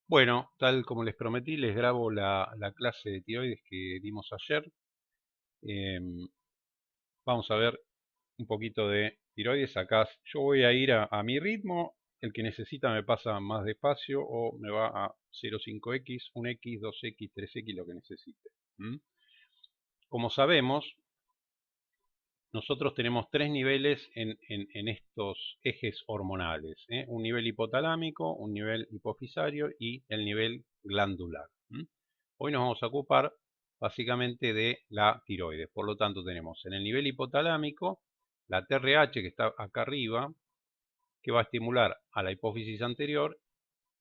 Bueno, tal como les prometí, les grabo la clase de tiroides que dimos ayer. Em, Vamos a ver un poquito de tiroides. Acá yo voy a ir a mi ritmo. El que necesita me pasa más despacio o me va a 0,5x, 1x, 2x, 3x, lo que necesite. ¿Mm? Como sabemos, nosotros tenemos tres niveles en estos ejes hormonales, ¿eh? Un nivel hipotalámico, un nivel hipofisario y el nivel glandular. Hoy nos vamos a ocupar básicamente de la tiroides. Por lo tanto, tenemos en el nivel hipotalámico la TRH que está acá arriba, que va a estimular a la hipófisis anterior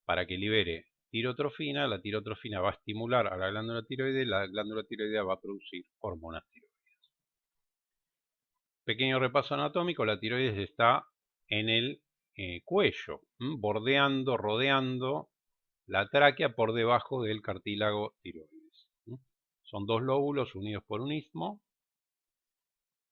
para que libere tirotrofina. La tirotrofina va a estimular a la glándula tiroidea, la glándula tiroidea va a producir hormonas tiroides. Pequeño repaso anatómico, la tiroides está en el cuello, bordeando, rodeando la tráquea por debajo del cartílago tiroides. Son dos lóbulos unidos por un istmo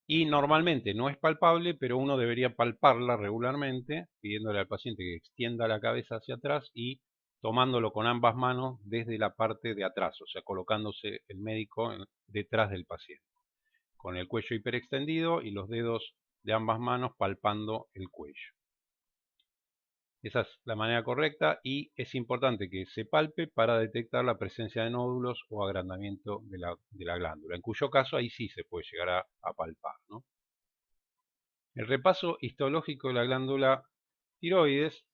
y normalmente no es palpable, pero uno debería palparla regularmente, pidiéndole al paciente que extienda la cabeza hacia atrás y tomándolo con ambas manos desde la parte de atrás, o sea, colocándose el médico detrás del paciente, con el cuello hiperextendido y los dedos de ambas manos palpando el cuello. Esa es la manera correcta y es importante que se palpe para detectar la presencia de nódulos o agrandamiento de la glándula, en cuyo caso ahí sí se puede llegar a palpar, ¿no? El repaso histológico de la glándula tiroides,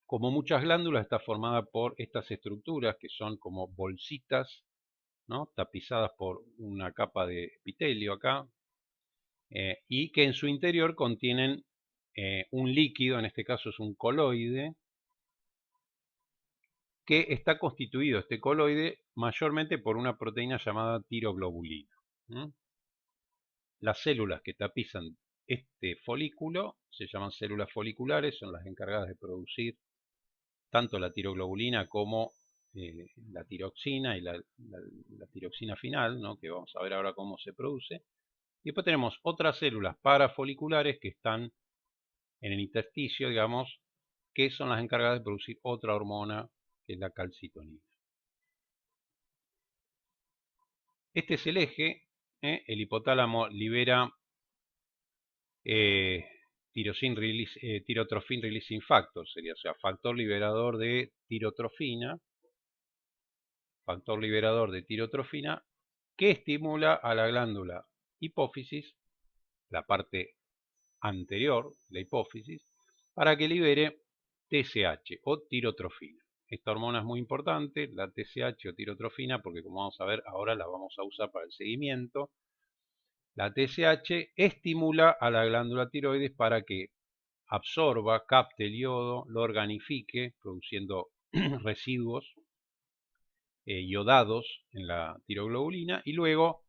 como muchas glándulas, está formada por estas estructuras que son como bolsitas, ¿no?, tapizadas por una capa de epitelio acá, y que en su interior contienen un líquido, en este caso es un coloide, que está constituido, este coloide, mayormente por una proteína llamada tiroglobulina. Las células que tapizan este folículo se llaman células foliculares, son las encargadas de producir tanto la tiroglobulina como la tiroxina y la tiroxina final, ¿no?, que vamos a ver ahora cómo se produce. Y después tenemos otras células parafoliculares que están en el intersticio, digamos, que son las encargadas de producir otra hormona, que es la calcitonina. Este es el eje. El hipotálamo libera tirotrophin releasing factor, sería, o sea, factor liberador de tirotrofina, que estimula a la glándula hipófisis, la parte anterior de la hipófisis, para que libere TSH o tirotrofina. Esta hormona es muy importante, la TSH o tirotrofina, porque como vamos a ver ahora la vamos a usar para el seguimiento. La TSH estimula a la glándula tiroides para que absorba, capte el yodo, lo organifique, produciendo residuos iodados en la tiroglobulina, y luego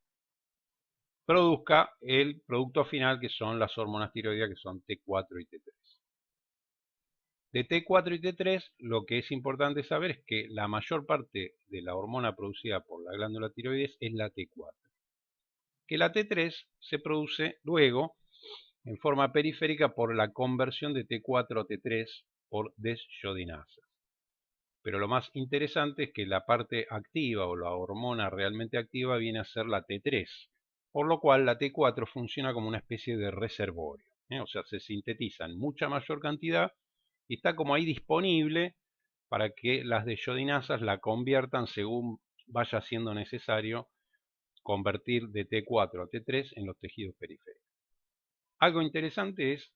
produzca el producto final, que son las hormonas tiroideas, que son T4 y T3. De T4 y T3, lo que es importante saber es que la mayor parte de la hormona producida por la glándula tiroides es la T4, que la T3 se produce luego en forma periférica por la conversión de T4 a T3 por desjodinasa. Pero lo más interesante es que la parte activa o la hormona realmente activa viene a ser la T3, por lo cual la T4 funciona como una especie de reservorio, o sea, se sintetiza en mucha mayor cantidad y está como ahí disponible para que las desjodinasas la conviertan según vaya siendo necesario convertir de T4 a T3 en los tejidos periféricos. Algo interesante es,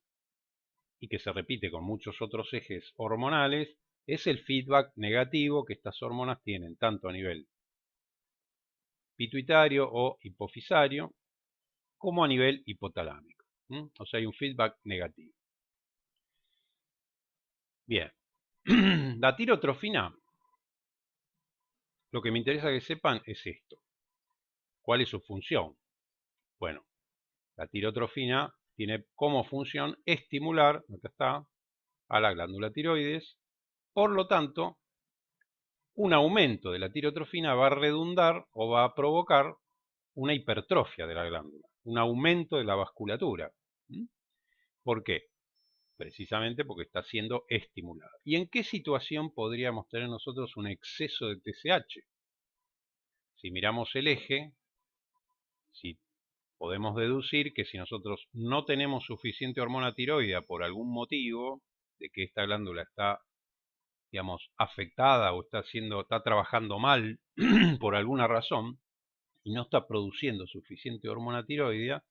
y que se repite con muchos otros ejes hormonales, es el feedback negativo que estas hormonas tienen tanto a nivel pituitario o hipofisario como a nivel hipotalámico. O sea, hay un feedback negativo. Bien, la tirotrofina, lo que me interesa que sepan es esto. ¿Cuál es su función? Bueno, la tirotrofina tiene como función estimular, acá está, a la glándula tiroides. Por lo tanto, un aumento de la tirotrofina va a redundar o va a provocar una hipertrofia de la glándula, un aumento de la vasculatura. ¿Por qué? precisamente porque está siendo estimulada. ¿Y en qué situación podríamos tener nosotros un exceso de TSH? Si miramos el eje, si podemos deducir que si nosotros no tenemos suficiente hormona tiroidea por algún motivo, de que esta glándula está, digamos, afectada o está trabajando mal por alguna razón y no está produciendo suficiente hormona tiroidea,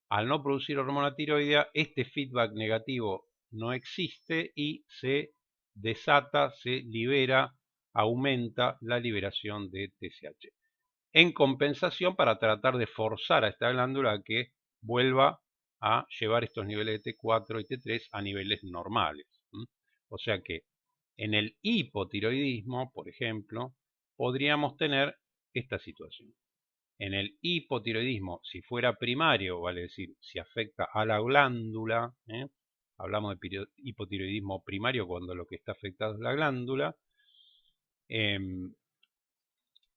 al no producir hormona tiroidea, este feedback negativo no existe y se desata, se libera, aumenta la liberación de TSH. En compensación, para tratar de forzar a esta glándula a que vuelva a llevar estos niveles de T4 y T3 a niveles normales. O sea que en el hipotiroidismo, por ejemplo, podríamos tener esta situación. En el hipotiroidismo, si fuera primario, vale decir, si afecta a la glándula, hablamos de hipotiroidismo primario cuando lo que está afectado es la glándula,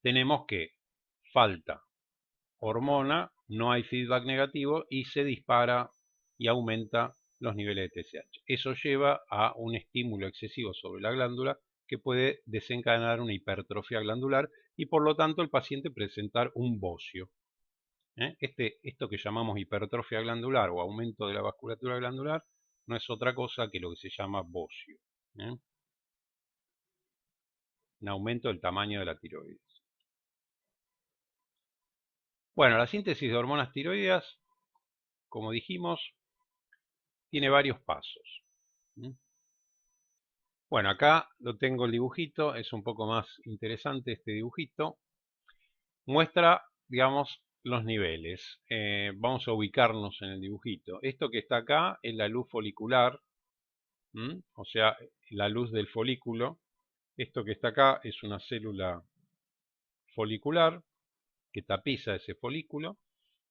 tenemos que falta hormona, no hay feedback negativo y se dispara y aumenta los niveles de TSH. Eso lleva a un estímulo excesivo sobre la glándula que puede desencadenar una hipertrofia glandular y por lo tanto el paciente presentar un bocio. Esto que llamamos hipertrofia glandular o aumento de la vasculatura glandular no es otra cosa que lo que se llama bocio. Un aumento del tamaño de la tiroides. Bueno, la síntesis de hormonas tiroideas, como dijimos, tiene varios pasos. Bueno, acá lo tengo el dibujito, es un poco más interesante este dibujito. Muestra, digamos, los niveles. Vamos a ubicarnos en el dibujito. Esto que está acá es la luz folicular, o sea, la luz del folículo. Esto que está acá es una célula folicular que tapiza ese folículo.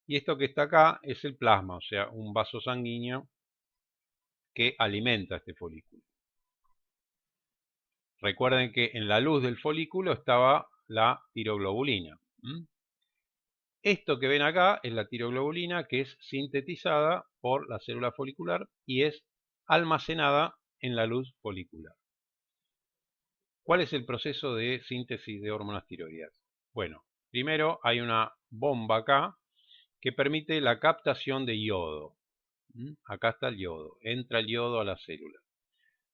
Y esto que está acá es el plasma, o sea, un vaso sanguíneo que alimenta este folículo. Recuerden que en la luz del folículo estaba la tiroglobulina. Esto que ven acá es la tiroglobulina que es sintetizada por la célula folicular y es almacenada en la luz folicular. ¿Cuál es el proceso de síntesis de hormonas tiroideas? Bueno, primero hay una bomba acá que permite la captación de yodo. Acá está el yodo, entra el yodo a la célula.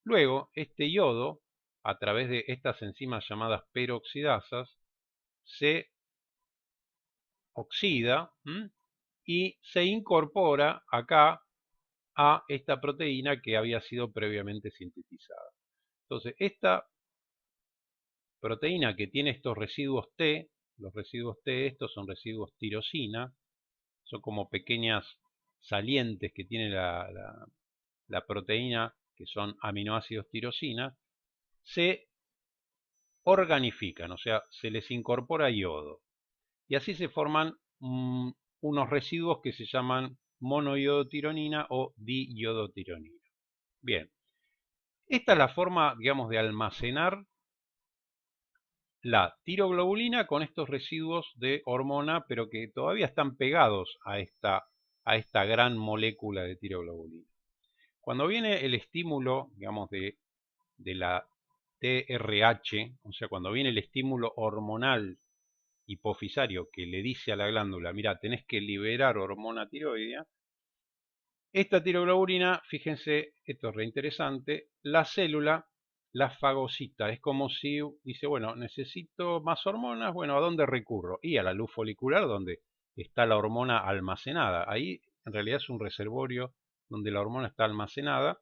Luego, este yodo, a través de estas enzimas llamadas peroxidasas, se oxida y se incorpora acá a esta proteína que había sido previamente sintetizada. Entonces, esta proteína que tiene estos residuos T, los residuos T estos son residuos tirosina, son como pequeñas salientes que tiene la proteína, que son aminoácidos tirosina, se organifican, o sea, se les incorpora yodo. Y así se forman unos residuos que se llaman monoiodotironina o diiodotironina. Bien, esta es la forma, digamos, de almacenar la tiroglobulina con estos residuos de hormona, pero que todavía están pegados a esta gran molécula de tiroglobulina. Cuando viene el estímulo, digamos, de la TRH, o sea, cuando viene el estímulo hormonal hipofisario que le dice a la glándula, mira, tenés que liberar hormona tiroidea, esta tiroglobulina, fíjense, esto es reinteresante, la célula la fagocita, es como si dice, bueno, necesito más hormonas, bueno, ¿a dónde recurro? Y a la luz folicular, donde está la hormona almacenada. Ahí en realidad es un reservorio donde la hormona está almacenada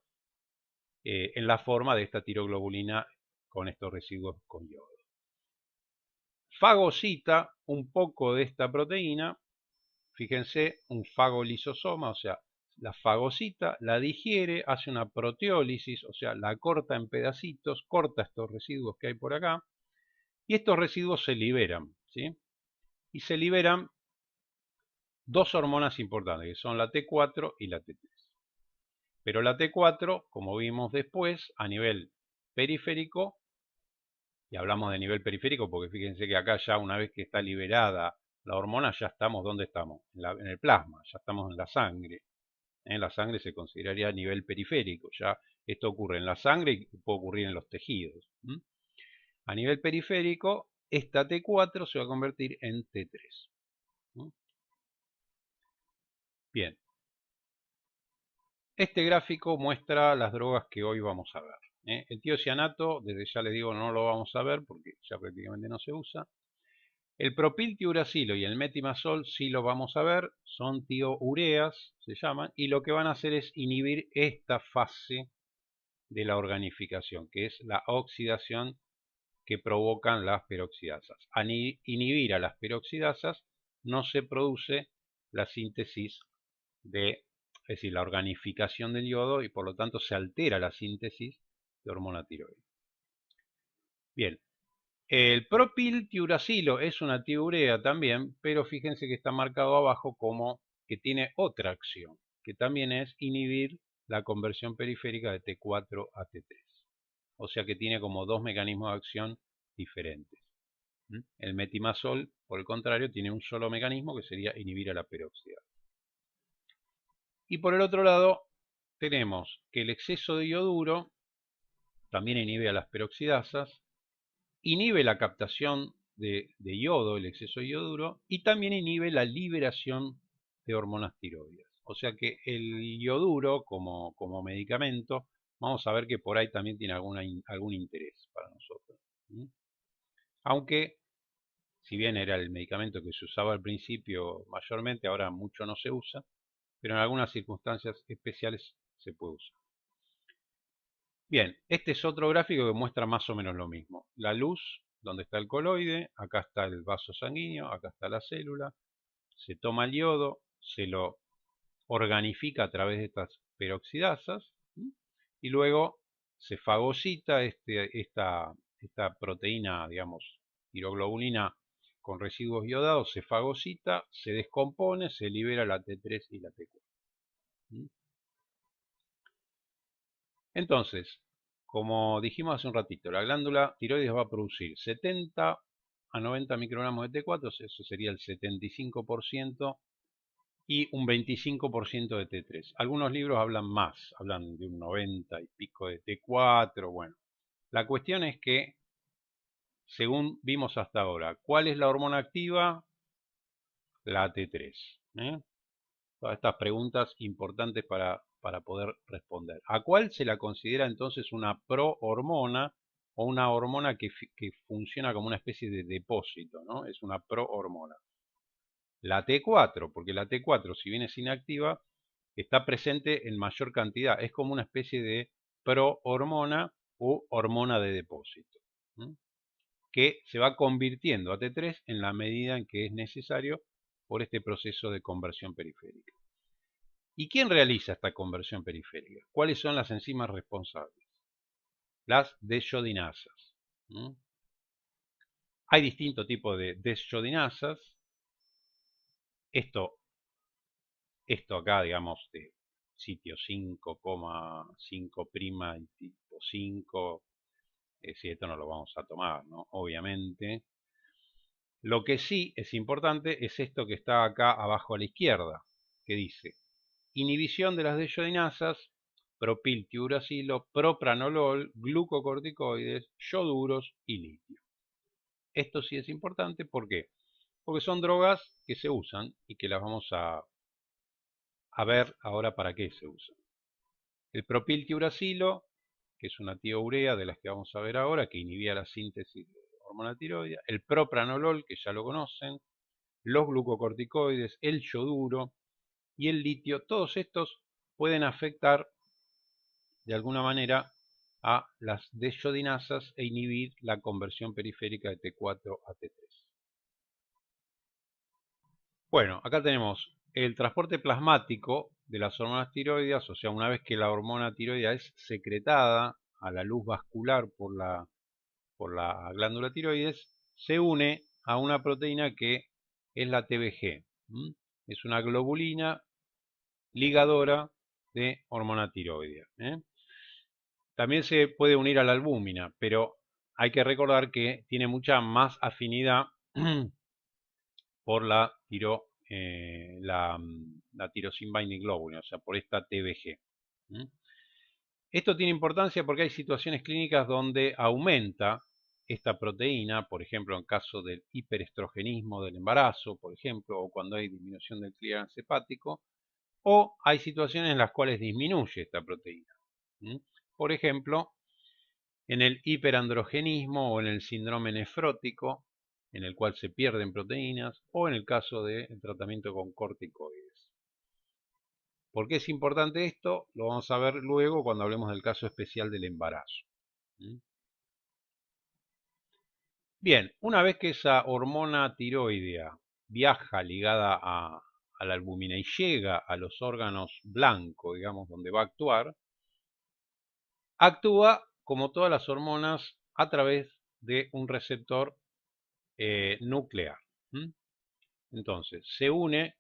en la forma de esta tiroglobulina con estos residuos con yodo. Fagocita un poco de esta proteína, fíjense, un fagolisosoma, o sea, la fagocita, la digiere, hace una proteólisis, o sea, la corta en pedacitos, corta estos residuos que hay por acá, y estos residuos se liberan, ¿sí? Y se liberan dos hormonas importantes, que son la T4 y la T3. Pero la T4, como vimos después, a nivel periférico, y hablamos de nivel periférico porque fíjense que acá ya una vez que está liberada la hormona, ya estamos, ¿dónde estamos? En el plasma, ya estamos en la sangre. En la sangre se consideraría a nivel periférico. Ya esto ocurre en la sangre y puede ocurrir en los tejidos. A nivel periférico, esta T4 se va a convertir en T3. Bien. Este gráfico muestra las drogas que hoy vamos a ver. El tiocianato, desde ya les digo, no lo vamos a ver porque ya prácticamente no se usa. El propiltiuracilo y el metimazol sí lo vamos a ver, son tioureas, se llaman, y lo que van a hacer es inhibir esta fase de la organificación, que es la oxidación que provocan las peroxidasas. Al inhibir a las peroxidasas no se produce la síntesis es decir, la organificación del yodo y por lo tanto se altera la síntesis de hormona tiroides. Bien, el propiltiuracilo es una tiurea también, pero fíjense que está marcado abajo como que tiene otra acción, que también es inhibir la conversión periférica de T4 a T3. O sea que tiene como dos mecanismos de acción diferentes. El metimazol, por el contrario, tiene un solo mecanismo que sería inhibir a la peroxidasa. Y por el otro lado, tenemos que el exceso de ioduro también inhibe a las peroxidasas, inhibe la captación de yodo, el exceso de ioduro, y también inhibe la liberación de hormonas tiroides. O sea que el ioduro como medicamento, vamos a ver que por ahí también tiene algún interés para nosotros. Aunque, si bien era el medicamento que se usaba al principio mayormente, ahora mucho no se usa, pero en algunas circunstancias especiales se puede usar. Bien, este es otro gráfico que muestra más o menos lo mismo. La luz, donde está el coloide, acá está el vaso sanguíneo, acá está la célula, se toma el yodo, se lo organifica a través de estas peroxidasas y luego se fagocita esta proteína, digamos, tiroglobulina con residuos iodados, se fagocita, se descompone, se libera la T3 y la T4. Entonces, como dijimos hace un ratito, la glándula tiroides va a producir 70 a 90 microgramos de T4, eso sería el 75%, y un 25% de T3. Algunos libros hablan más, hablan de un 90 y pico de T4, bueno. La cuestión es que, según vimos hasta ahora, ¿cuál es la hormona activa? La T3. Todas estas preguntas importantes para poder responder. ¿A cuál se la considera entonces una prohormona o una hormona que funciona como una especie de depósito, ¿no? Es una prohormona. La T4, porque la T4, si bien es inactiva, está presente en mayor cantidad. Es como una especie de prohormona o hormona de depósito, que se va convirtiendo a T3 en la medida en que es necesario por este proceso de conversión periférica. ¿Y quién realiza esta conversión periférica? ¿Cuáles son las enzimas responsables? Las desjodinasas. Hay distintos tipos de desjodinasas. Esto acá, digamos, de sitio 5,5' y tipo 5, si esto no lo vamos a tomar, ¿no? Obviamente. Lo que sí es importante es esto que está acá abajo a la izquierda, que dice inhibición de las desjodinasas, propiltiuracilo, propranolol, glucocorticoides, yoduros y litio. Esto sí es importante, ¿por qué? Porque son drogas que se usan y que las vamos a ver ahora para qué se usan. El propiltiuracilo, que es una tiourea de las que vamos a ver ahora, que inhibía la síntesis de hormona tiroidea. El propranolol, que ya lo conocen. Los glucocorticoides, el yoduro y el litio. Todos estos pueden afectar de alguna manera a las desjodinasas e inhibir la conversión periférica de T4 a T3. Bueno, acá tenemos el transporte plasmático de las hormonas tiroideas, o sea, una vez que la hormona tiroidea es secretada a la luz vascular por la glándula tiroides, se une a una proteína que es la TBG. Es una globulina ligadora de hormona tiroidea. También se puede unir a la albúmina, pero hay que recordar que tiene mucha más afinidad por la la tyrosine binding globulin, o sea, por esta TBG. Esto tiene importancia porque hay situaciones clínicas donde aumenta esta proteína, por ejemplo, en caso del hiperestrogenismo del embarazo, por ejemplo, o cuando hay disminución del clearance hepático, o hay situaciones en las cuales disminuye esta proteína. Por ejemplo, en el hiperandrogenismo o en el síndrome nefrótico, en el cual se pierden proteínas, o en el caso del tratamiento con corticoides. ¿Por qué es importante esto? Lo vamos a ver luego cuando hablemos del caso especial del embarazo. Bien, una vez que esa hormona tiroidea viaja ligada a la albúmina y llega a los órganos blancos, digamos, donde va a actuar, actúa como todas las hormonas a través de un receptor nuclear. Entonces, se une,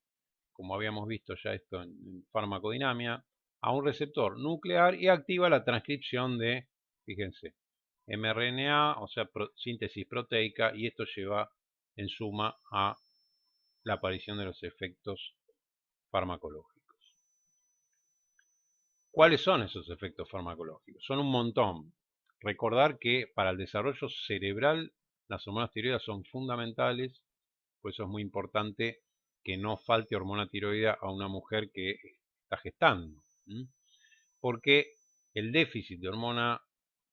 como habíamos visto ya esto en farmacodinamia, a un receptor nuclear y activa la transcripción de, fíjense, mRNA, o sea, síntesis proteica, y esto lleva en suma a la aparición de los efectos farmacológicos. ¿Cuáles son esos efectos farmacológicos? Son un montón. Recordar que para el desarrollo cerebral las hormonas tiroideas son fundamentales, por eso es muy importante que no falte hormona tiroidea a una mujer que está gestando. Porque el déficit de hormona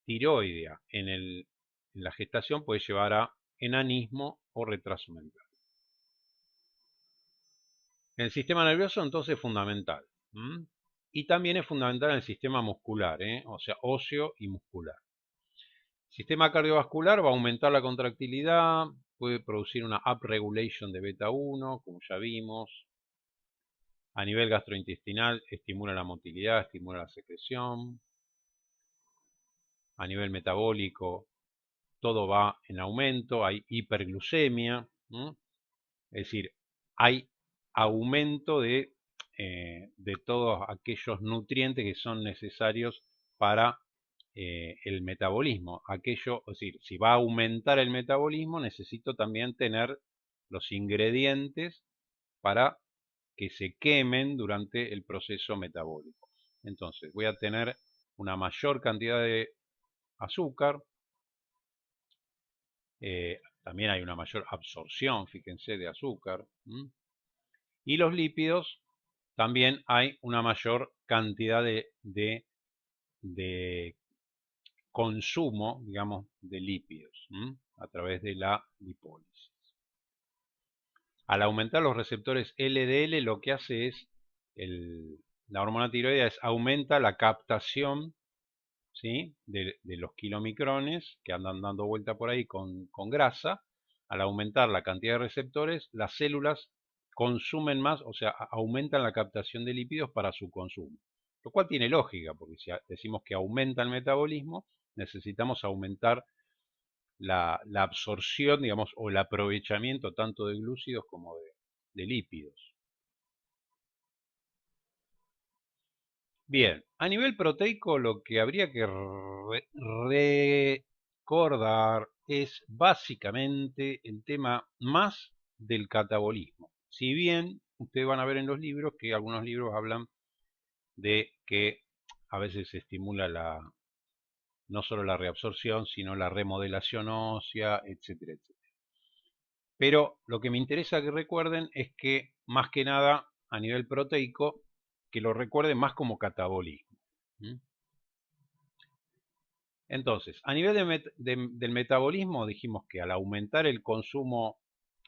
tiroidea en la gestación puede llevar a enanismo o retraso mental. En el sistema nervioso entonces es fundamental. Y también es fundamental en el sistema muscular, o sea, óseo y muscular. El sistema cardiovascular va a aumentar la contractilidad, puede producir una upregulation de beta 1, como ya vimos. A nivel gastrointestinal estimula la motilidad, estimula la secreción. A nivel metabólico todo va en aumento, hay hiperglucemia, es decir, hay aumento de todos aquellos nutrientes que son necesarios para el metabolismo. Es decir, si va a aumentar el metabolismo, necesito también tener los ingredientes para que se quemen durante el proceso metabólico. Entonces, voy a tener una mayor cantidad de azúcar, también hay una mayor absorción, fíjense, de azúcar. Y los lípidos, también hay una mayor cantidad de consumo, digamos, de lípidos a través de la lipólisis. Al aumentar los receptores LDL, lo que hace es, la hormona tiroidea aumenta la captación, ¿sí?, de los kilomicrones que andan dando vuelta por ahí con grasa. Al aumentar la cantidad de receptores, las células consumen más, o sea, aumentan la captación de lípidos para su consumo. Lo cual tiene lógica, porque si decimos que aumenta el metabolismo, necesitamos aumentar la absorción, digamos, o el aprovechamiento tanto de glúcidos como de lípidos. Bien, a nivel proteico lo que habría que recordar es básicamente el tema más del catabolismo. Si bien ustedes van a ver en los libros que algunos libros hablan de que a veces se estimula no solo la reabsorción, sino la remodelación ósea, etcétera, etcétera. Pero lo que me interesa que recuerden es que, más que nada, a nivel proteico, que lo recuerden más como catabolismo. Entonces, a nivel del metabolismo, dijimos que al aumentar el consumo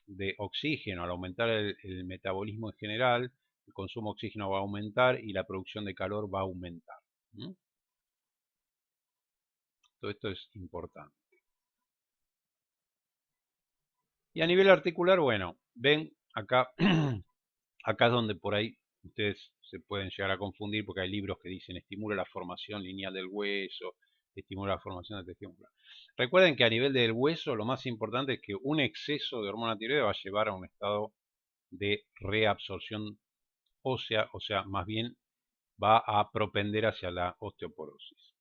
de oxígeno, al aumentar el metabolismo en general, el consumo de oxígeno va a aumentar y la producción de calor va a aumentar. Todo esto es importante. Y a nivel articular, bueno, ven acá, acá es donde por ahí ustedes se pueden llegar a confundir porque hay libros que dicen estimula la formación lineal del hueso, estimula la formación de tejido muscular. Recuerden que a nivel del hueso lo más importante es que un exceso de hormona tiroidea va a llevar a un estado de reabsorción ósea, o sea, más bien va a propender hacia la osteoporosis.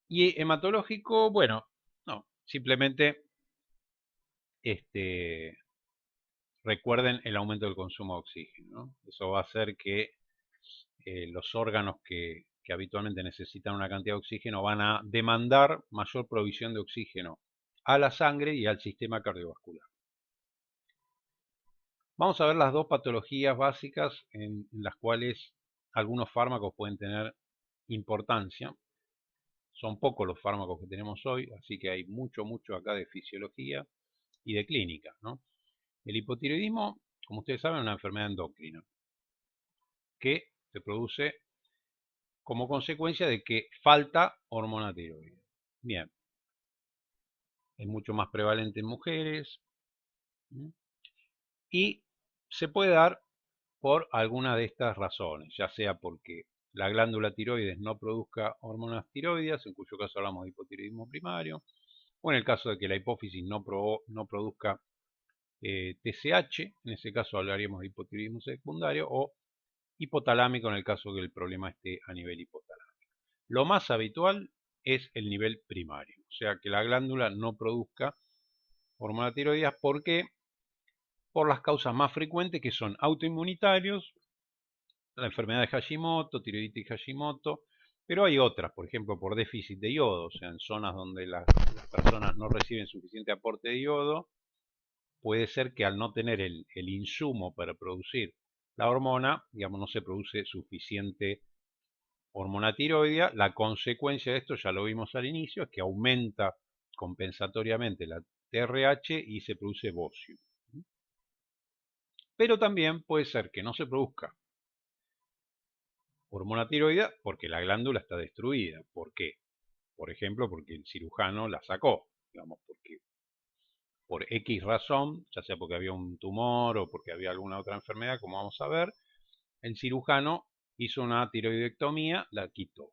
Y hematológico, bueno, no, simplemente recuerden el aumento del consumo de oxígeno, ¿no? Eso va a hacer que los órganos que habitualmente necesitan una cantidad de oxígeno van a demandar mayor provisión de oxígeno a la sangre y al sistema cardiovascular. Vamos a ver las dos patologías básicas en las cuales algunos fármacos pueden tener importancia. Son pocos los fármacos que tenemos hoy, así que hay mucho acá de fisiología y de clínica, ¿no? El hipotiroidismo, como ustedes saben, es una enfermedad endocrina que se produce como consecuencia de que falta hormona tiroidea. Bien, es mucho más prevalente en mujeres y se puede dar por alguna de estas razones, ya sea porque la glándula tiroides no produzca hormonas tiroideas, en cuyo caso hablamos de hipotiroidismo primario, o en el caso de que la hipófisis no produzca TSH, en ese caso hablaríamos de hipotiroidismo secundario, o hipotalámico en el caso que el problema esté a nivel hipotalámico. Lo más habitual es el nivel primario, o sea que la glándula no produzca hormonas tiroideas. ¿Por qué? Por las causas más frecuentes, que son autoinmunitarios, la enfermedad de Hashimoto, tiroiditis Hashimoto, pero hay otras, por ejemplo, por déficit de yodo, o sea, en zonas donde las personas no reciben suficiente aporte de yodo, puede ser que al no tener el insumo para producir la hormona, digamos, no se produce suficiente hormona tiroidea. La consecuencia de esto, ya lo vimos al inicio, es que aumenta compensatoriamente la TRH y se produce bocio. Pero también puede ser que no se produzca hormona tiroidea porque la glándula está destruida. ¿Por qué? Por ejemplo, porque el cirujano la sacó, digamos, porque por X razón, ya sea porque había un tumor o porque había alguna otra enfermedad, como vamos a ver, el cirujano hizo una tiroidectomía, la quitó.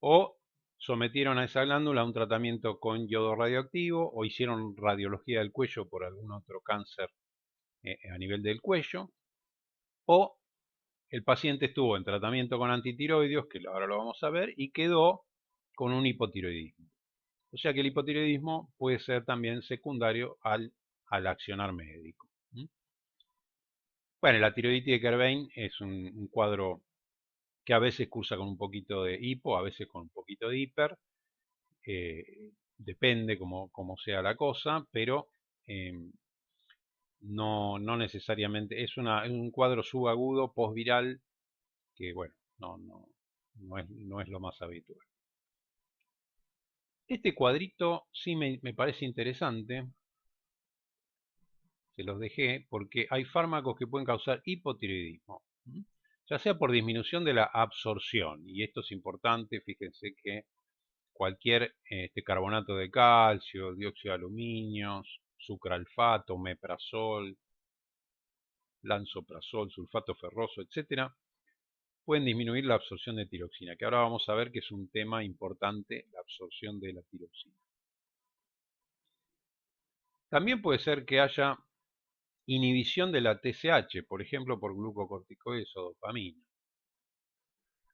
O sometieron a esa glándula a un tratamiento con yodo radioactivo, o hicieron radiología del cuello por algún otro cáncer a nivel del cuello, o el paciente estuvo en tratamiento con antitiroideos, que ahora lo vamos a ver, y quedó con un hipotiroidismo. O sea que el hipotiroidismo puede ser también secundario al accionar médico. Bueno, la tiroiditis de Kerbein es un cuadro que a veces cursa con un poquito de hipo, a veces con un poquito de hiper, depende cómo sea la cosa, pero no necesariamente, es un cuadro subagudo posviral que, bueno, no es lo más habitual. Este cuadrito sí me parece interesante, se los dejé, porque hay fármacos que pueden causar hipotiroidismo, ya sea por disminución de la absorción, y esto es importante, fíjense que cualquier carbonato de calcio, dióxido de aluminio, sucralfato, meprazol, lansoprazol, sulfato ferroso, etcétera, pueden disminuir la absorción de tiroxina, que ahora vamos a ver que es un tema importante, la absorción de la tiroxina. También puede ser que haya inhibición de la TSH, por ejemplo, por glucocorticoides o dopamina.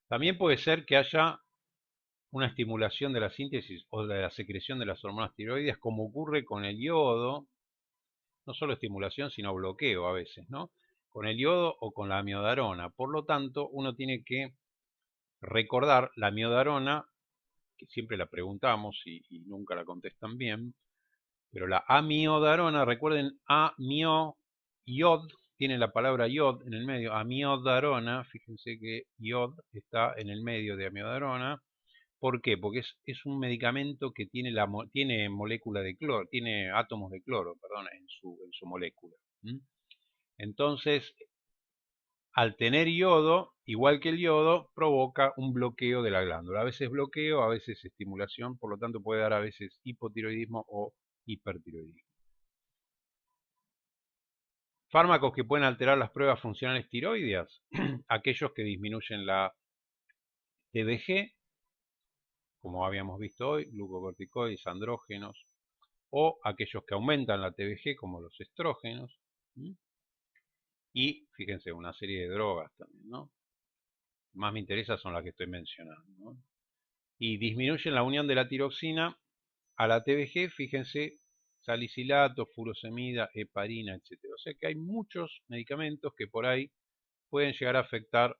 También puede ser que haya una estimulación de la síntesis o de la secreción de las hormonas tiroideas, como ocurre con el yodo, no solo estimulación, sino bloqueo a veces, ¿no? Con el yodo o con la amiodarona. Por lo tanto, uno tiene que recordar la amiodarona, que siempre la preguntamos y nunca la contestan bien, pero la amiodarona, recuerden, iod, tiene la palabra iod en el medio, amiodarona, fíjense que iod está en el medio de amiodarona. ¿Por qué? Porque es un medicamento que tiene molécula de cloro, tiene átomos de cloro, perdón, en su molécula. Entonces, al tener yodo, igual que el yodo, provoca un bloqueo de la glándula. A veces bloqueo, a veces estimulación, por lo tanto puede dar a veces hipotiroidismo o hipertiroidismo. Fármacos que pueden alterar las pruebas funcionales tiroideas, aquellos que disminuyen la TBG, como habíamos visto hoy, glucocorticoides, andrógenos, o aquellos que aumentan la TBG, como los estrógenos, y fíjense, una serie de drogas también, ¿no? Más me interesa son las que estoy mencionando, ¿no? Y disminuyen la unión de la tiroxina a la TBG, fíjense, salicilato, furosemida, heparina, etc. O sea que hay muchos medicamentos que por ahí pueden llegar a afectar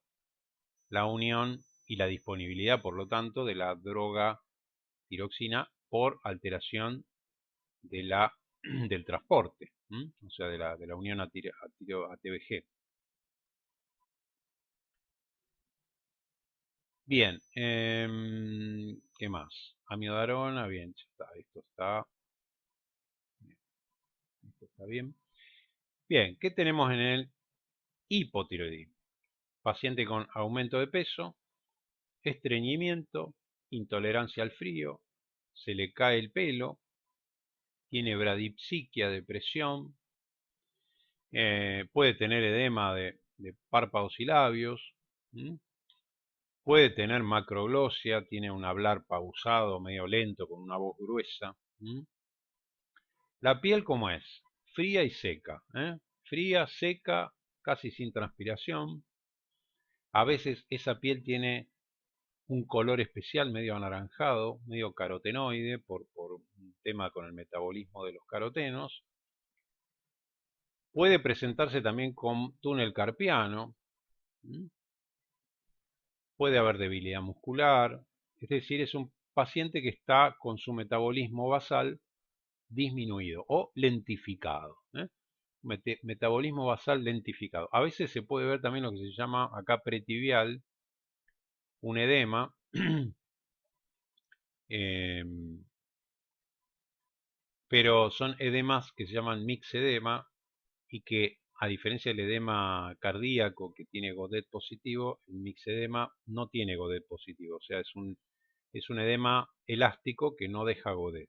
la unión y la disponibilidad, por lo tanto, de la droga tiroxina por alteración de del transporte, o sea, de la unión a TBG. Bien, ¿qué más? Amiodarona, bien, ya está, esto está bien. Bien, ¿qué tenemos en el hipotiroidismo? Paciente con aumento de peso, estreñimiento, intolerancia al frío, se le cae el pelo, tiene bradipsiquia, depresión, puede tener edema de párpados y labios, puede tener macroglosia, tiene un hablar pausado, medio lento, con una voz gruesa. La piel, ¿cómo es? Fría y seca, fría, seca, casi sin transpiración. A veces esa piel tiene un color especial, medio anaranjado, medio carotenoide, por un tema con el metabolismo de los carotenos. Puede presentarse también con túnel carpiano. Puede haber debilidad muscular. Es decir, es un paciente que está con su metabolismo basal disminuido o lentificado. Metabolismo basal lentificado. A veces se puede ver también lo que se llama acá pretibial, un edema. Pero son edemas que se llaman mixedema y que, a diferencia del edema cardíaco que tiene Godet positivo, el mixedema no tiene Godet positivo, o sea, es un edema elástico que no deja Godet.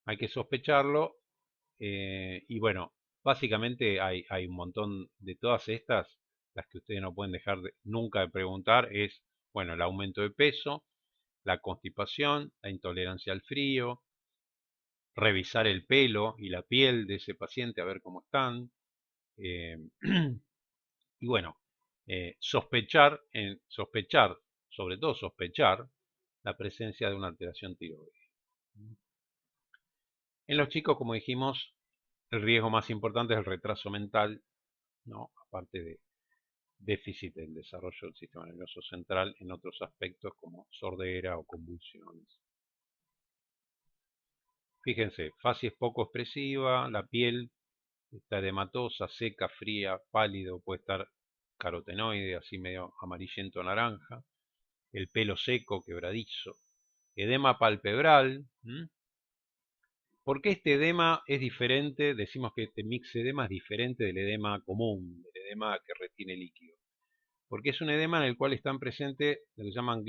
Hay que sospecharlo y bueno, básicamente hay un montón de todas estas, las que ustedes no pueden dejar nunca de preguntar es, bueno, el aumento de peso, la constipación, la intolerancia al frío, revisar el pelo y la piel de ese paciente a ver cómo están. Y bueno, sospechar, sobre todo sospechar, la presencia de una alteración tiroidea. En los chicos, como dijimos, el riesgo más importante es el retraso mental, ¿no? Aparte de déficit del desarrollo del sistema nervioso central en otros aspectos como sordera o convulsiones. Fíjense, facies poco expresiva, la piel está edematosa, seca, fría, pálido, puede estar carotenoide, así medio amarillento naranja, el pelo seco, quebradizo, edema palpebral. ¿Por qué este edema es diferente? Decimos que este mixedema es diferente del edema común, del edema que retiene líquido. Porque es un edema en el cual están presentes lo que se llaman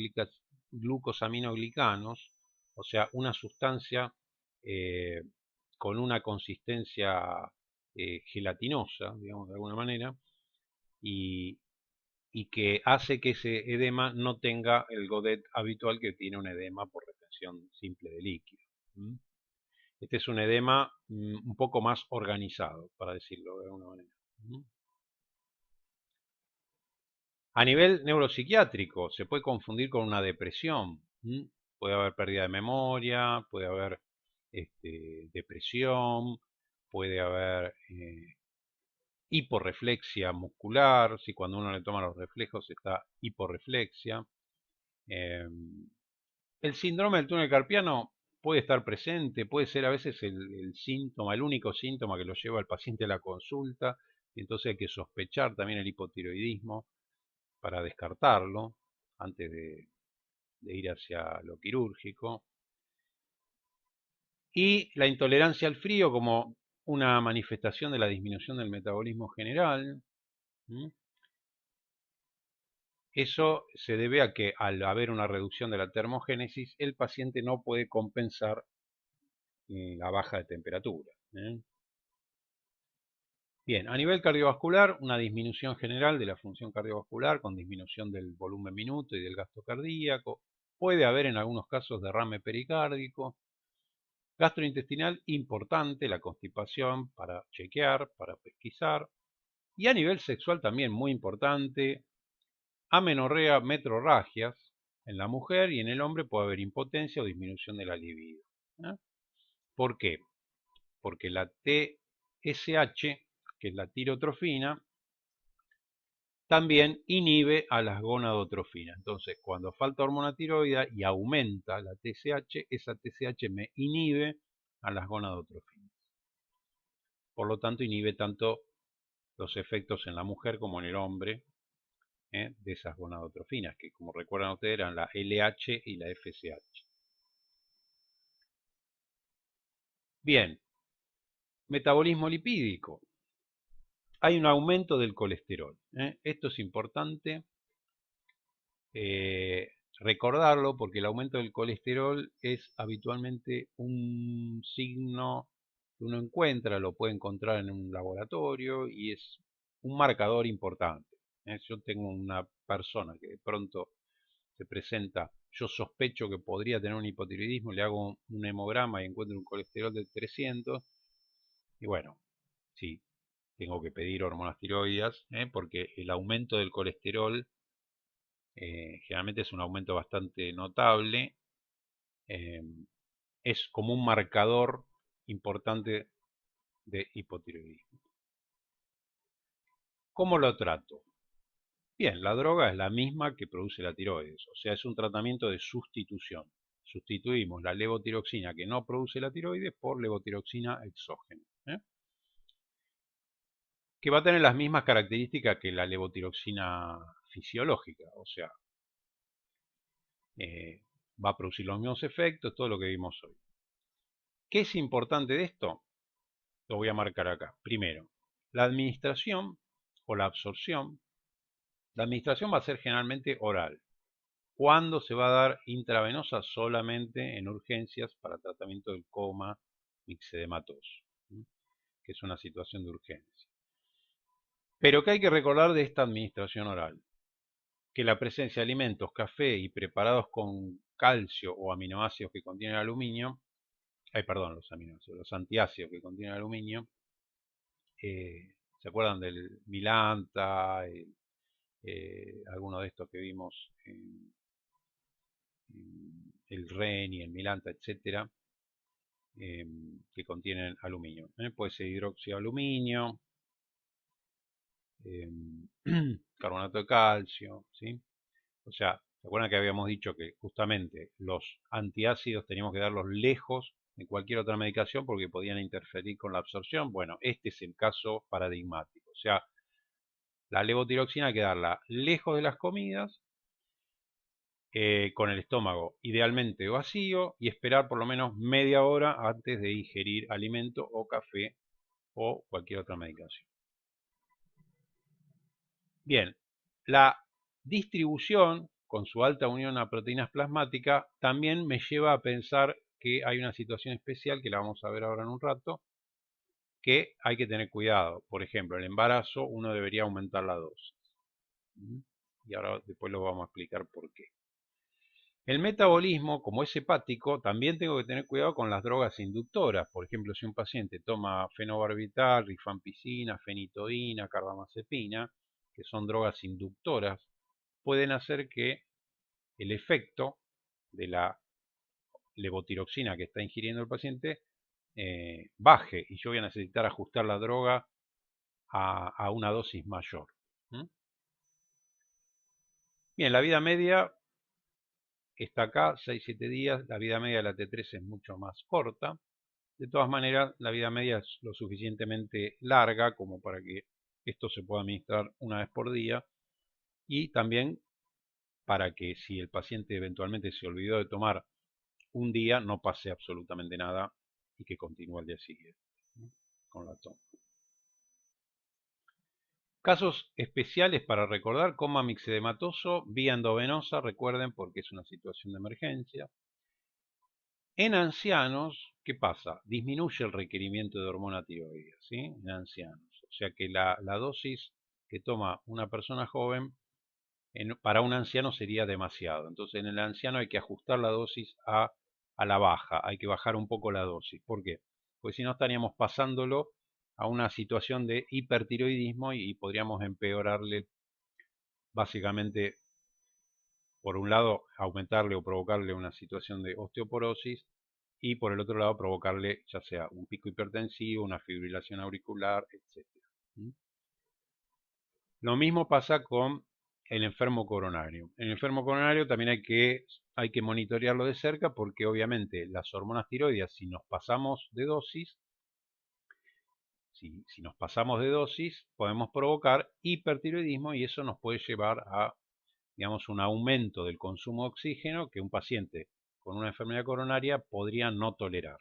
glucosaminoglicanos, o sea, una sustancia con una consistencia gelatinosa, digamos de alguna manera, y que hace que ese edema no tenga el Godet habitual que tiene un edema por retención simple de líquido. Este es un edema un poco más organizado, para decirlo de alguna manera. A nivel neuropsiquiátrico, se puede confundir con una depresión. Puede haber pérdida de memoria, puede haber depresión, puede haber hiporreflexia muscular, si cuando uno le toma los reflejos está hiporreflexia. El síndrome del túnel carpiano puede estar presente, puede ser a veces el síntoma, el único síntoma que lo lleva al paciente a la consulta, y entonces hay que sospechar también el hipotiroidismo para descartarlo antes de ir hacia lo quirúrgico. Y la intolerancia al frío como una manifestación de la disminución del metabolismo general. Eso se debe a que al haber una reducción de la termogénesis, el paciente no puede compensar la baja de temperatura. Bien, a nivel cardiovascular, una disminución general de la función cardiovascular con disminución del volumen minuto y del gasto cardíaco. Puede haber en algunos casos derrame pericárdico. Gastrointestinal, importante, la constipación para chequear, para pesquisar. Y a nivel sexual también muy importante, amenorrea, metrorragias, en la mujer, y en el hombre puede haber impotencia o disminución de la libido. ¿Por qué? Porque la TSH, que es la tirotrofina, también inhibe a las gonadotrofinas. Entonces, cuando falta hormona tiroidea y aumenta la TSH, esa TSH me inhibe a las gonadotrofinas. Por lo tanto, inhibe tanto los efectos en la mujer como en el hombre de esas gonadotrofinas, que como recuerdan ustedes eran la LH y la FSH. Bien, metabolismo lipídico. Hay un aumento del colesterol. Esto es importante recordarlo porque el aumento del colesterol es habitualmente un signo que uno encuentra, lo puede encontrar en un laboratorio y es un marcador importante. Yo tengo una persona que de pronto se presenta, yo sospecho que podría tener un hipotiroidismo, le hago un hemograma y encuentro un colesterol de 300 y bueno, sí, tengo que pedir hormonas tiroides porque el aumento del colesterol generalmente es un aumento bastante notable, es como un marcador importante de hipotiroidismo. ¿Cómo lo trato? Bien, la droga es la misma que produce la tiroides, o sea, es un tratamiento de sustitución. Sustituimos la levotiroxina que no produce la tiroides por levotiroxina exógena, que va a tener las mismas características que la levotiroxina fisiológica, o sea, va a producir los mismos efectos, todo lo que vimos hoy. ¿Qué es importante de esto? Lo voy a marcar acá. Primero, la administración o la absorción. La administración va a ser generalmente oral. ¿Cuándo se va a dar intravenosa? Solamente en urgencias para tratamiento del coma mixedematoso, que es una situación de urgencia. Pero ¿qué hay que recordar de esta administración oral? Que la presencia de alimentos, café y preparados con calcio o aminoácidos que contienen aluminio, los aminoácidos, los antiácidos que contienen aluminio, ¿se acuerdan del Milanta, alguno de estos que vimos en el Reni, el Milanta, etcétera, que contienen aluminio? Puede ser hidróxido de aluminio, carbonato de calcio, ¿sí? O sea, ¿se acuerdan que habíamos dicho que justamente los antiácidos teníamos que darlos lejos de cualquier otra medicación porque podían interferir con la absorción? Bueno, este es el caso paradigmático. O sea, la levotiroxina hay que darla lejos de las comidas, con el estómago idealmente vacío y esperar por lo menos media hora antes de ingerir alimento o café o cualquier otra medicación. Bien, la distribución con su alta unión a proteínas plasmáticas también me lleva a pensar que hay una situación especial que la vamos a ver ahora en un rato, que hay que tener cuidado. Por ejemplo, el embarazo uno debería aumentar la dosis. Y ahora después lo vamos a explicar por qué. El metabolismo, como es hepático, también tengo que tener cuidado con las drogas inductoras. Por ejemplo, si un paciente toma fenobarbital, rifampicina, fenitoína, carbamazepina, que son drogas inductoras, pueden hacer que el efecto de la levotiroxina que está ingiriendo el paciente baje y yo voy a necesitar ajustar la droga a una dosis mayor. Bien, la vida media está acá, 6-7 días. La vida media de la T3 es mucho más corta. De todas maneras, la vida media es lo suficientemente larga como para que esto se pueda administrar una vez por día y también para que si el paciente eventualmente se olvidó de tomar un día, no pase absolutamente nada y que continúe al día siguiente con la toma. Casos especiales para recordar: coma mixedematoso, vía endovenosa, recuerden porque es una situación de emergencia. En ancianos, ¿qué pasa? Disminuye el requerimiento de hormona tiroidea, ¿sí? En ancianos. O sea que la dosis que toma una persona joven para un anciano sería demasiado. Entonces en el anciano hay que ajustar la dosis a la baja, hay que bajar un poco la dosis. ¿Por qué? Pues si no estaríamos pasándolo a una situación de hipertiroidismo y podríamos empeorarle básicamente por un lado, aumentarle o provocarle una situación de osteoporosis y por el otro lado, provocarle ya sea un pico hipertensivo, una fibrilación auricular, etc. Lo mismo pasa con el enfermo coronario. El enfermo coronario también hay que monitorearlo de cerca porque obviamente las hormonas tiroideas, si nos pasamos de dosis, si nos pasamos de dosis, podemos provocar hipertiroidismo y eso nos puede llevar a, digamos, un aumento del consumo de oxígeno que un paciente con una enfermedad coronaria podría no tolerar.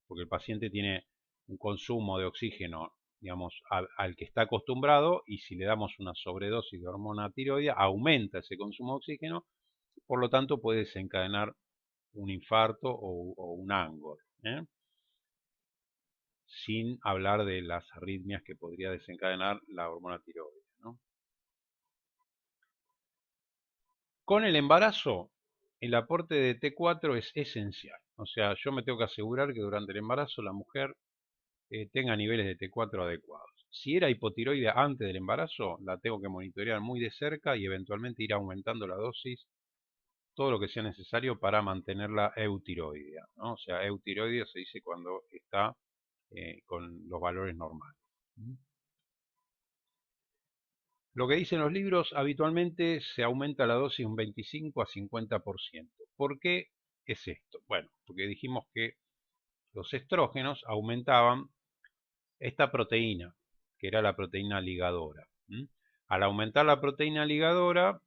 Porque el paciente tiene un consumo de oxígeno, digamos, al que está acostumbrado y si le damos una sobredosis de hormona tiroidea, aumenta ese consumo de oxígeno, por lo tanto puede desencadenar un infarto o un ANGOR. Sin hablar de las arritmias que podría desencadenar la hormona tiroidea, ¿no? Con el embarazo, el aporte de T4 es esencial. O sea, yo me tengo que asegurar que durante el embarazo la mujer tenga niveles de T4 adecuados. Si era hipotiroidea antes del embarazo, la tengo que monitorear muy de cerca y eventualmente ir aumentando la dosis, todo lo que sea necesario para mantenerla eutiroidea, ¿no? O sea, eutiroidea se dice cuando está con los valores normales. Lo que dicen los libros, habitualmente se aumenta la dosis un 25 a 50%. ¿Por qué es esto? Bueno, porque dijimos que los estrógenos aumentaban esta proteína, que era la proteína ligadora. Al aumentar la proteína ligadora,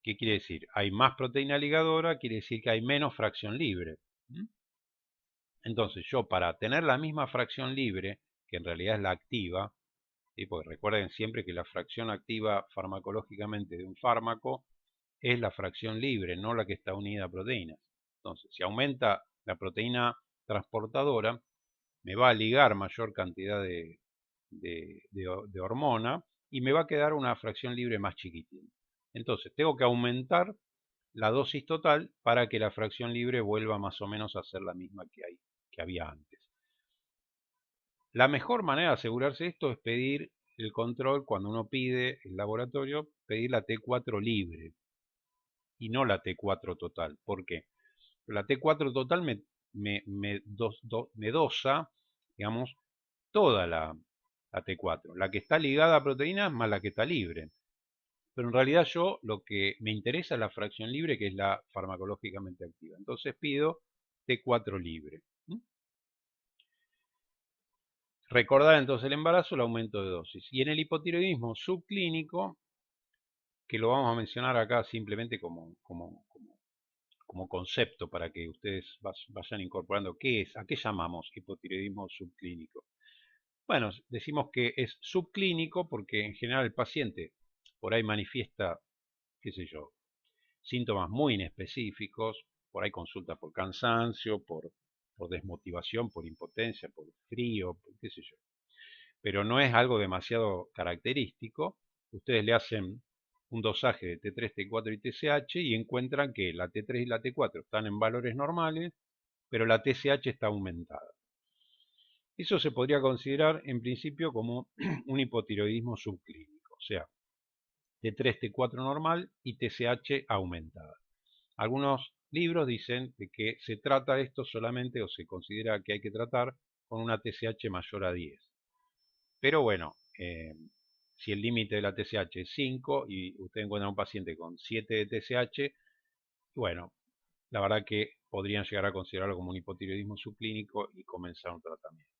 ¿qué quiere decir? Hay más proteína ligadora, quiere decir que hay menos fracción libre. Entonces yo para tener la misma fracción libre, que en realidad es la activa, ¿sí? Porque recuerden siempre que la fracción activa farmacológicamente de un fármaco es la fracción libre, no la que está unida a proteínas. Entonces, si aumenta la proteína transportadora, me va a ligar mayor cantidad de hormona y me va a quedar una fracción libre más chiquitina. Entonces, tengo que aumentar la dosis total para que la fracción libre vuelva más o menos a ser la misma que había antes. La mejor manera de asegurarse esto es pedir el control cuando uno pide el laboratorio, pedir la T4 libre y no la T4 total. ¿Por qué? La T4 total me dosa, digamos, toda la T4, la que está ligada a proteínas más la que está libre. Pero en realidad yo lo que me interesa es la fracción libre, que es la farmacológicamente activa. Entonces pido T4 libre. Recordar entonces el embarazo, el aumento de dosis. Y en el hipotiroidismo subclínico, que lo vamos a mencionar acá simplemente como concepto para que ustedes vayan incorporando qué es, a qué llamamos hipotiroidismo subclínico. Bueno, decimos que es subclínico porque en general el paciente por ahí manifiesta, qué sé yo, síntomas muy inespecíficos, por ahí consulta por cansancio, por desmotivación, por impotencia, por frío, por qué sé yo. Pero no es algo demasiado característico. Ustedes le hacen un dosaje de T3, T4 y TSH y encuentran que la T3 y la T4 están en valores normales, pero la TSH está aumentada. Eso se podría considerar en principio como un hipotiroidismo subclínico, o sea, T3, T4 normal y TSH aumentada. Algunos libros dicen de que se trata esto solamente o se considera que hay que tratar con una TSH mayor a 10. Pero bueno, si el límite de la TSH es 5 y usted encuentra un paciente con 7 de TSH, bueno, la verdad que podrían llegar a considerarlo como un hipotiroidismo subclínico y comenzar un tratamiento.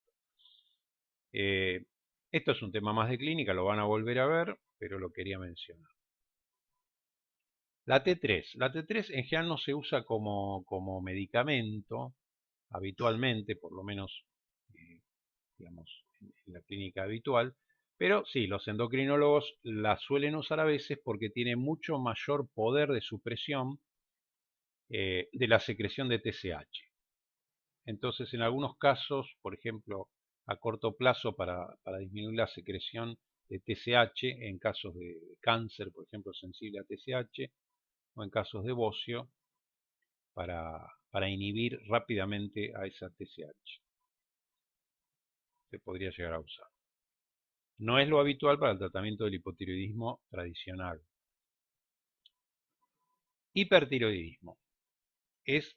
Esto es un tema más de clínica, lo van a volver a ver, pero lo quería mencionar. La T3. La T3 en general no se usa como medicamento habitualmente, por lo menos digamos, en la clínica habitual, pero sí, los endocrinólogos la suelen usar a veces porque tiene mucho mayor poder de supresión de la secreción de TSH. Entonces, en algunos casos, por ejemplo, a corto plazo para disminuir la secreción de TSH en casos de cáncer, por ejemplo, sensible a TSH, o en casos de bocio, para inhibir rápidamente a esa TSH. Se podría llegar a usar. No es lo habitual para el tratamiento del hipotiroidismo tradicional. Hipertiroidismo es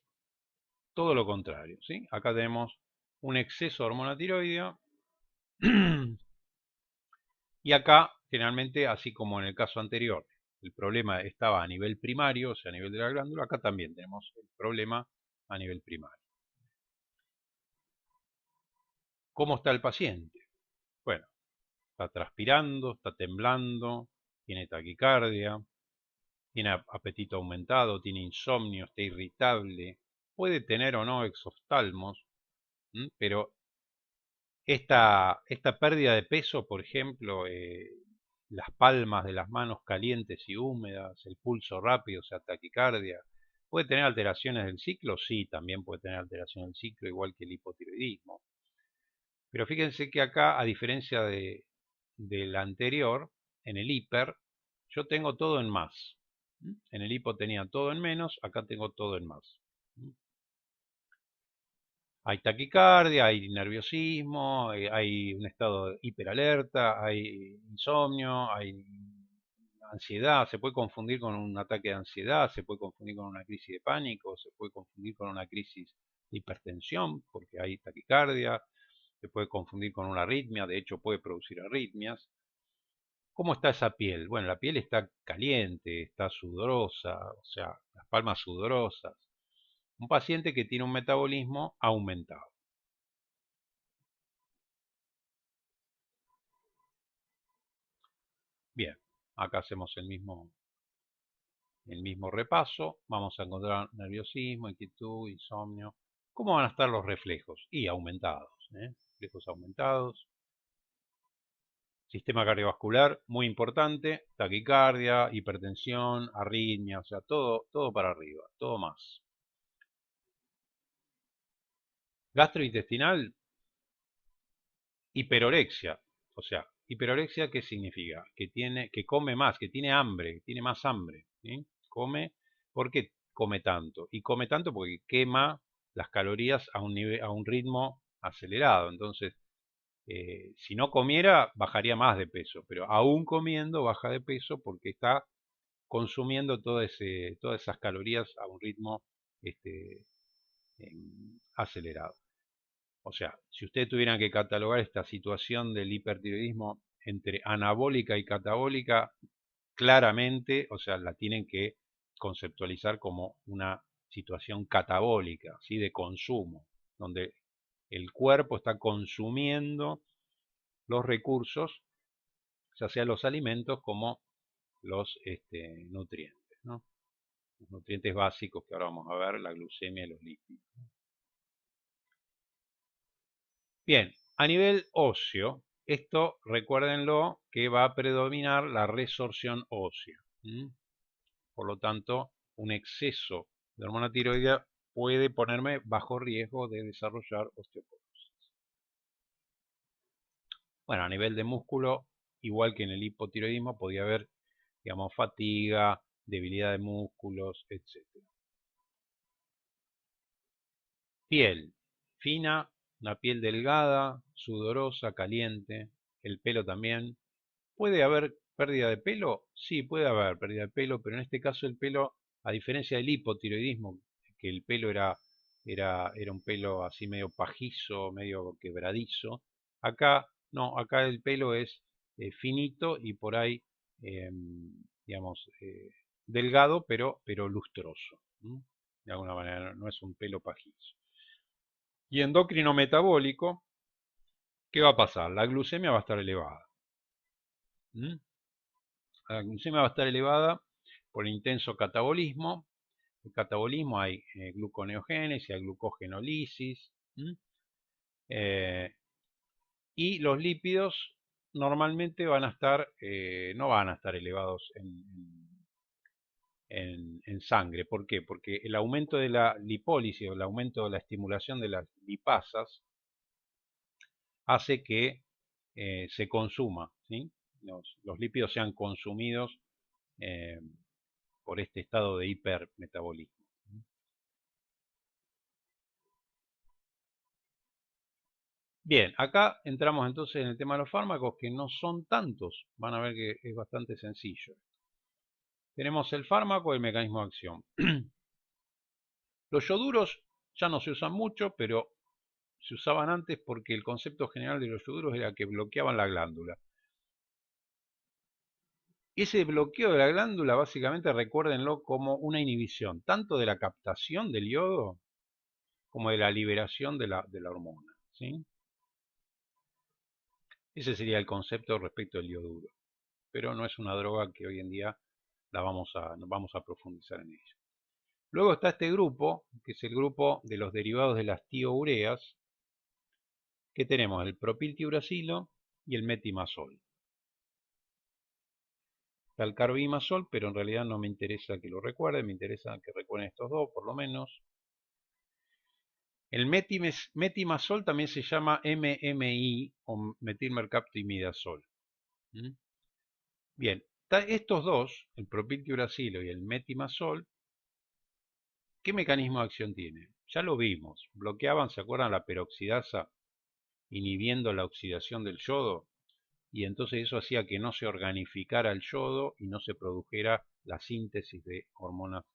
todo lo contrario, ¿sí? Acá tenemos un exceso de hormona tiroidea y acá, generalmente, así como en el caso anterior, el problema estaba a nivel primario, o sea, a nivel de la glándula, acá también tenemos el problema a nivel primario. ¿Cómo está el paciente? Bueno, está transpirando, está temblando, tiene taquicardia, tiene apetito aumentado, tiene insomnio, está irritable, puede tener o no exoftalmos, pero esta pérdida de peso, por ejemplo, las palmas de las manos calientes y húmedas, el pulso rápido, o sea, taquicardia, ¿puede tener alteraciones del ciclo? Sí, también puede tener alteraciones del ciclo, igual que el hipotiroidismo. Pero fíjense que acá, a diferencia del anterior, en el hiper, yo tengo todo en más. En el hipo tenía todo en menos, acá tengo todo en más. Hay taquicardia, hay nerviosismo, hay un estado de hiperalerta, hay insomnio, hay ansiedad, se puede confundir con un ataque de ansiedad, se puede confundir con una crisis de pánico, se puede confundir con una crisis de hipertensión, porque hay taquicardia, se puede confundir con una arritmia, de hecho puede producir arritmias. ¿Cómo está esa piel? Bueno, la piel está caliente, está sudorosa, o sea, las palmas sudorosas. Un paciente que tiene un metabolismo aumentado. Bien, acá hacemos el mismo repaso. Vamos a encontrar nerviosismo, inquietud, insomnio. ¿Cómo van a estar los reflejos? Y aumentados, reflejos aumentados. Sistema cardiovascular, muy importante. Taquicardia, hipertensión, arritmia, o sea, todo para arriba, todo más. Gastrointestinal, hiperorexia. O sea, hiperorexia, ¿qué significa? Que come más, que tiene hambre, que tiene más hambre. ¿Sí? Come, ¿por qué come tanto? Y come tanto porque quema las calorías a un ritmo acelerado. Entonces, si no comiera, bajaría más de peso, pero aún comiendo baja de peso porque está consumiendo todas esas calorías a un ritmo este, acelerado. O sea, si ustedes tuvieran que catalogar esta situación del hipertiroidismo entre anabólica y catabólica, claramente, o sea, la tienen que conceptualizar como una situación catabólica, ¿sí? De consumo, donde el cuerpo está consumiendo los recursos, ya sea los alimentos como los nutrientes, ¿no? Los nutrientes básicos que ahora vamos a ver, la glucemia y los lípidos. Bien, a nivel óseo, esto recuérdenlo que va a predominar la resorción ósea. Por lo tanto, un exceso de hormona tiroidea puede ponerme bajo riesgo de desarrollar osteoporosis. Bueno, a nivel de músculo, igual que en el hipotiroidismo, podía haber, digamos, fatiga, debilidad de músculos, etc. Piel fina, una piel delgada, sudorosa, caliente, el pelo también. ¿Puede haber pérdida de pelo? Sí, puede haber pérdida de pelo, pero en este caso el pelo, a diferencia del hipotiroidismo, que el pelo era un pelo así medio pajizo, medio quebradizo, acá no, acá el pelo es finito y por ahí, digamos, delgado, pero lustroso. De alguna manera, no es un pelo pajizo. Y endocrino metabólico, ¿qué va a pasar? La glucemia va a estar elevada. La glucemia va a estar elevada por intenso catabolismo. El catabolismo hay gluconeogénesis, hay glucogenolisis. Y los lípidos normalmente van a estar, no van a estar elevados en sangre. ¿Por qué? Porque el aumento de la lipólisis o el aumento de la estimulación de las lipasas hace que se consuma, ¿sí? Los lípidos sean consumidos eh, por este estado de hipermetabolismo. Bien, acá entramos entonces en el tema de los fármacos, que no son tantos. Van a ver que es bastante sencillo. Tenemos el fármaco y el mecanismo de acción. Los yoduros ya no se usan mucho, pero se usaban antes porque el concepto general de los yoduros era que bloqueaban la glándula. Ese bloqueo de la glándula, básicamente, recuérdenlo como una inhibición, tanto de la captación del yodo como de la liberación de la hormona, ¿sí? Ese sería el concepto respecto del yoduro, pero no es una droga que hoy en día vamos a profundizar en ella. Luego está este grupo, que es el grupo de los derivados de las tioureas, que tenemos el propiltiuracilo y el metimazol. Está el carbimazol, pero en realidad no me interesa que lo recuerden, me interesa que recuerden estos dos, por lo menos. El metimazol también se llama MMI o metilmercaptoimidazol. Bien, estos dos, el propiltiuracilo y el metimazol, ¿qué mecanismo de acción tienen? Ya lo vimos, bloqueaban, ¿se acuerdan? La peroxidasa, inhibiendo la oxidación del yodo, y entonces eso hacía que no se organificara el yodo y no se produjera la síntesis de hormonas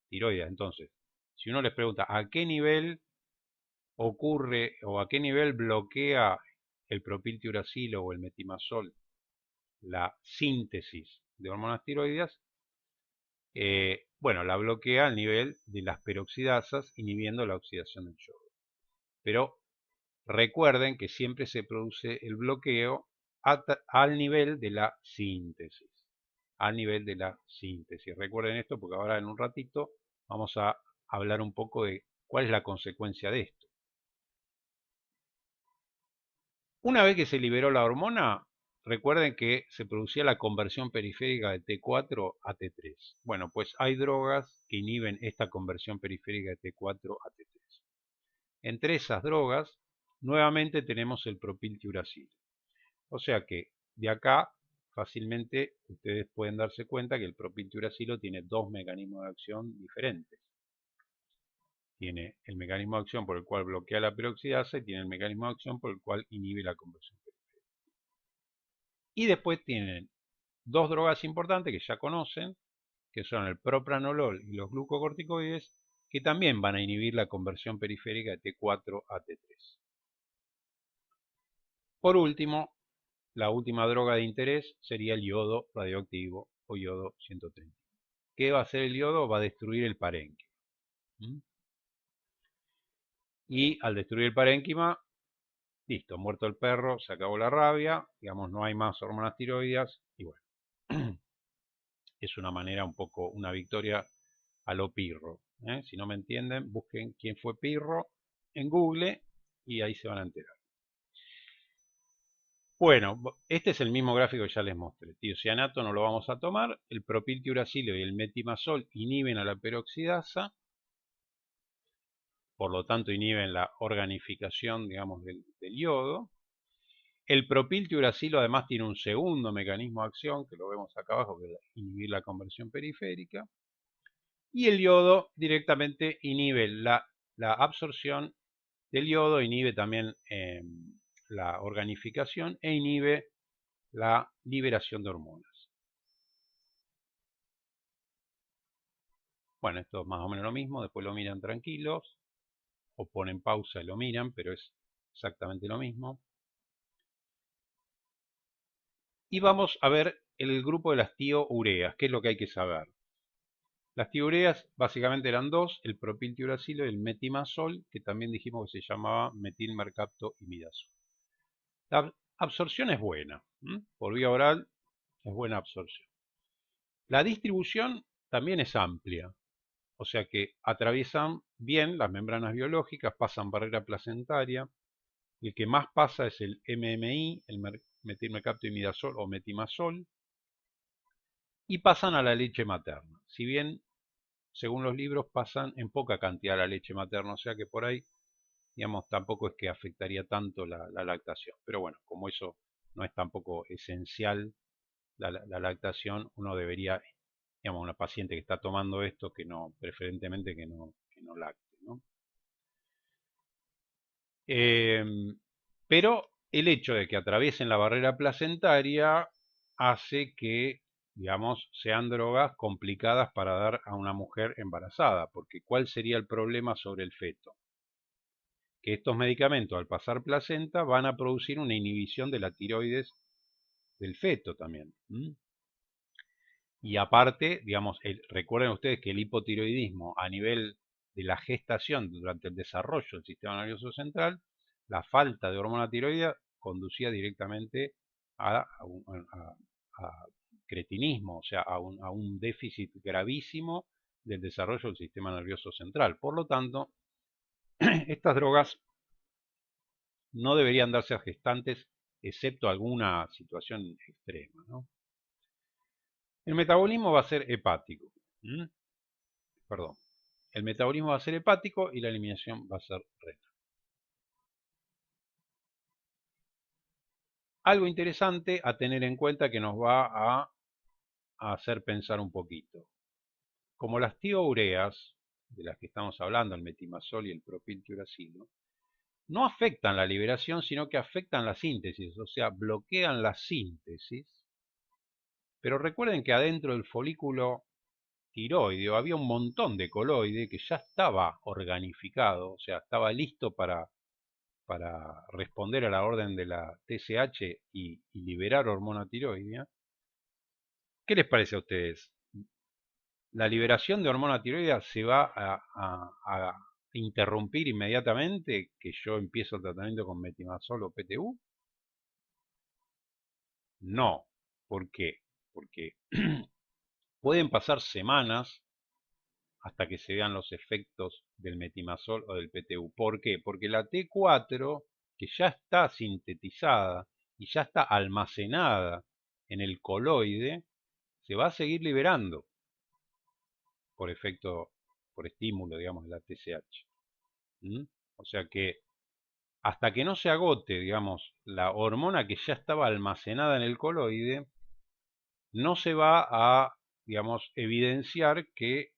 tiroides. Entonces, si uno les pregunta a qué nivel ocurre o a qué nivel bloquea el propiltiuracilo o el metimazol la síntesis de hormonas tiroides, bueno, la bloquea al nivel de las peroxidasas, inhibiendo la oxidación del yodo. Pero recuerden que siempre se produce el bloqueo al nivel de la síntesis. Al nivel de la síntesis. Recuerden esto porque ahora en un ratito vamos a hablar un poco de cuál es la consecuencia de esto. Una vez que se liberó la hormona, recuerden que se producía la conversión periférica de T4 a T3. Bueno, pues hay drogas que inhiben esta conversión periférica de T4 a T3. Entre esas drogas, nuevamente tenemos el propiltiuracilo. O sea que de acá fácilmente ustedes pueden darse cuenta que el propiltiuracilo tiene dos mecanismos de acción diferentes. Tiene el mecanismo de acción por el cual bloquea la peroxidasa y tiene el mecanismo de acción por el cual inhibe la conversión periférica. Y después tienen dos drogas importantes que ya conocen, que son el propranolol y los glucocorticoides, que también van a inhibir la conversión periférica de T4 a T3. Por último, la última droga de interés sería el yodo radioactivo o yodo 130. ¿Qué va a hacer el yodo? Va a destruir el parénquima. Y al destruir el parénquima, listo, muerto el perro, se acabó la rabia, digamos, no hay más hormonas tiroides, y bueno, es una manera un poco, una victoria a lo Pirro. Si no me entienden, busquen quién fue Pirro en Google y ahí se van a enterar. Bueno, este es el mismo gráfico que ya les mostré. Tiocianato no lo vamos a tomar. El propiltiuracilo y el metimazol inhiben a la peroxidasa. Por lo tanto, inhiben la organificación, digamos, del yodo. El propiltiuracilo además tiene un segundo mecanismo de acción, que lo vemos acá abajo, que es inhibir la conversión periférica. Y el yodo directamente inhibe la absorción del yodo, inhibe también la organificación e inhibe la liberación de hormonas. Bueno, esto es más o menos lo mismo, después lo miran tranquilos, o ponen pausa y lo miran, pero es exactamente lo mismo. Y vamos a ver el grupo de las tioureas, que es lo que hay que saber. Las tioureas básicamente eran dos, el propiltiuracilo y el metimazol, que también dijimos que se llamaba metilmercaptoimidazol. La absorción es buena, por vía oral es buena absorción. La distribución también es amplia, o sea que atraviesan bien las membranas biológicas, pasan barrera placentaria. El que más pasa es el MMI, el metilmercaptoimidazol o metimazol, y pasan a la leche materna. Si bien, según los libros, pasan en poca cantidad a la leche materna, o sea que por ahí, digamos, tampoco es que afectaría tanto la lactación. Pero bueno, como eso no es tampoco esencial la lactación, uno debería, digamos, una paciente que está tomando esto, que no, preferentemente que no lacte, ¿no? Pero el hecho de que atraviesen la barrera placentaria hace que digamos, sean drogas complicadas para dar a una mujer embarazada, porque ¿cuál sería el problema sobre el feto? Que estos medicamentos al pasar placenta van a producir una inhibición de la tiroides del feto también. Y aparte, digamos, recuerden ustedes que el hipotiroidismo a nivel de la gestación durante el desarrollo del sistema nervioso central, la falta de hormona tiroidea conducía directamente a cretinismo, o sea, a un déficit gravísimo del desarrollo del sistema nervioso central. Por lo tanto, estas drogas no deberían darse a gestantes excepto alguna situación extrema, ¿no? El metabolismo va a ser hepático. Perdón. El metabolismo va a ser hepático y la eliminación va a ser renal. Algo interesante a tener en cuenta que nos va a hacer pensar un poquito. Como las tioureas, de las que estamos hablando, el metimazol y el propiltiuracilo, no afectan la liberación, sino que afectan la síntesis, o sea, bloquean la síntesis. Pero recuerden que adentro del folículo tiroideo había un montón de coloide que ya estaba organificado, o sea, estaba listo para responder a la orden de la TSH y liberar hormona tiroidea. ¿Qué les parece a ustedes? ¿La liberación de hormona tiroidea se va a interrumpir inmediatamente que yo empiezo el tratamiento con metimazol o PTU? No. ¿Por qué? Porque pueden pasar semanas hasta que se vean los efectos del metimazol o del PTU. ¿Por qué? Porque la T4, que ya está sintetizada y ya está almacenada en el coloide, se va a seguir liberando por efecto, por estímulo, digamos, de la TSH. O sea que hasta que no se agote, digamos, la hormona que ya estaba almacenada en el coloide, no se va a, digamos, evidenciar que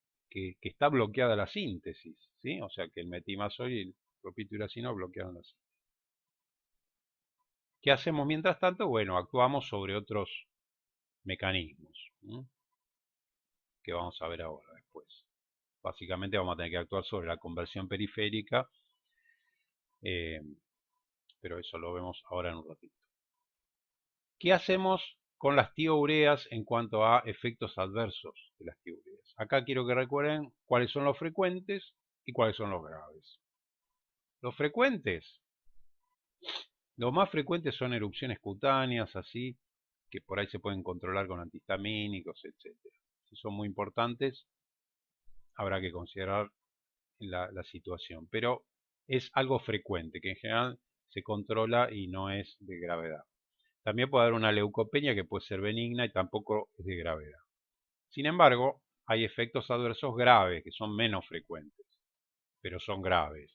está bloqueada la síntesis, ¿sí? O sea que el metimazol y el propiltiuracilo bloquearon la síntesis. ¿Qué hacemos mientras tanto? Bueno, actuamos sobre otros mecanismos, que vamos a ver ahora después. Básicamente vamos a tener que actuar sobre la conversión periférica, pero eso lo vemos ahora en un ratito. ¿Qué hacemos con las tioureas en cuanto a efectos adversos de las tioureas? Acá quiero que recuerden cuáles son los frecuentes y cuáles son los graves. Los frecuentes, los más frecuentes son erupciones cutáneas, así, que por ahí se pueden controlar con antihistamínicos, etc. Si son muy importantes, habrá que considerar la situación, pero es algo frecuente, que en general se controla y no es de gravedad. También puede haber una leucopenia que puede ser benigna y tampoco es de gravedad. Sin embargo, hay efectos adversos graves que son menos frecuentes, pero son graves.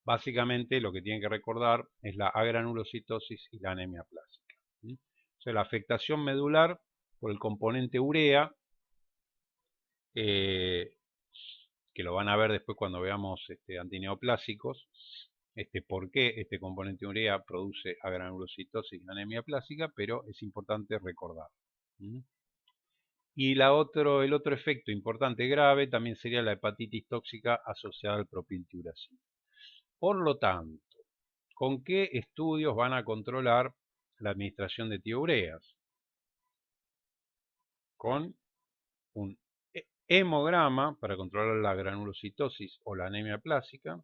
Básicamente lo que tienen que recordar es la agranulocitosis y la anemia plástica. O sea, la afectación medular por el componente urea, que lo van a ver después cuando veamos antineoplásicos, por qué este componente urea produce agranulocitosis y anemia plástica, pero es importante recordar. Y el otro efecto importante grave también sería la hepatitis tóxica asociada al propiltiuracilo. Por lo tanto, ¿con qué estudios van a controlar la administración de tioureas? Con un hemograma para controlar la granulocitosis o la anemia plástica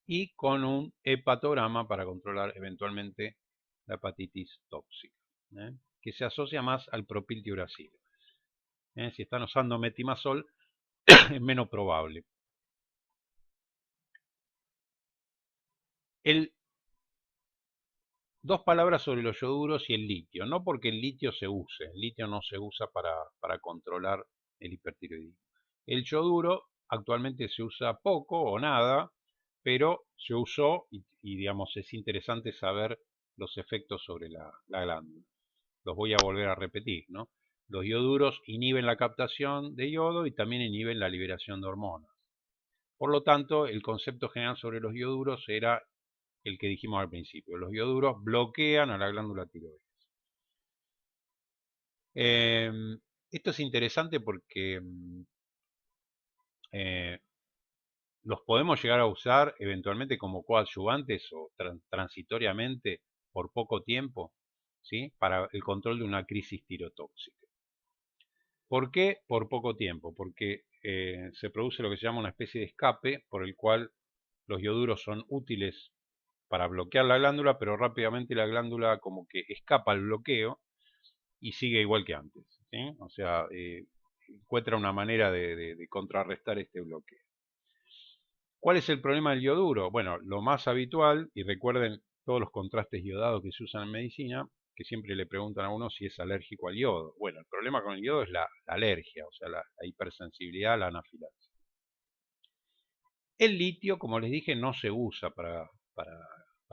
y con un hepatograma para controlar eventualmente la hepatitis tóxica, que se asocia más al propiltiuracilo. Si están usando metimazol es menos probable. Dos palabras sobre los ioduros y el litio. No porque el litio se use, el litio no se usa para controlar el hipertiroidismo. El yoduro actualmente se usa poco o nada, pero se usó y digamos es interesante saber los efectos sobre la glándula. Los voy a volver a repetir, ¿no? Los ioduros inhiben la captación de yodo y también inhiben la liberación de hormonas. Por lo tanto, el concepto general sobre los ioduros era el que dijimos al principio. Los ioduros bloquean a la glándula tiroides. Esto es interesante porque eh, los podemos llegar a usar eventualmente como coadyuvantes o transitoriamente por poco tiempo, ¿sí? Para el control de una crisis tirotóxica. ¿Por qué por poco tiempo? Porque se produce lo que se llama una especie de escape por el cual los ioduros son útiles para bloquear la glándula, pero rápidamente la glándula como que escapa al bloqueo y sigue igual que antes, ¿sí? O sea, encuentra una manera de contrarrestar este bloqueo. ¿Cuál es el problema del yoduro? Bueno, lo más habitual, y recuerden todos los contrastes iodados que se usan en medicina, que siempre le preguntan a uno si es alérgico al yodo. Bueno, el problema con el yodo es la alergia, o sea, la hipersensibilidad a la anafilaxis. El litio, como les dije, no se usa para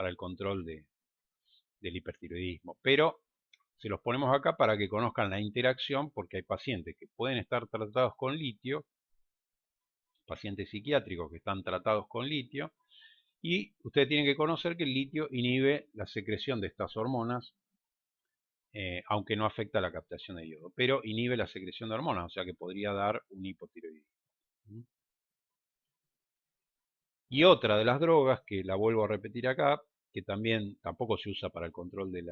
el control del hipertiroidismo, pero se los ponemos acá para que conozcan la interacción, porque hay pacientes que pueden estar tratados con litio, pacientes psiquiátricos que están tratados con litio, y ustedes tienen que conocer que el litio inhibe la secreción de estas hormonas, aunque no afecta la captación de yodo, pero inhibe la secreción de hormonas, o sea que podría dar un hipotiroidismo. Y otra de las drogas, que la vuelvo a repetir acá, que también tampoco se usa para el control del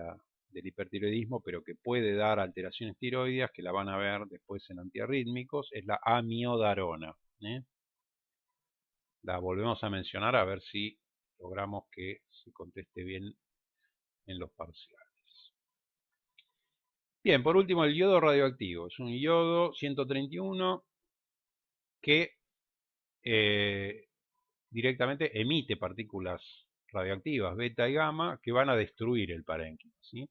hipertiroidismo, pero que puede dar alteraciones tiroideas, que la van a ver después en antiarrítmicos, es la amiodarona. La volvemos a mencionar a ver si logramos que se conteste bien en los parciales. Bien, por último el yodo radioactivo. Es un yodo 131 que directamente emite partículas radioactivas beta y gamma que van a destruir el parénquima, ¿sí?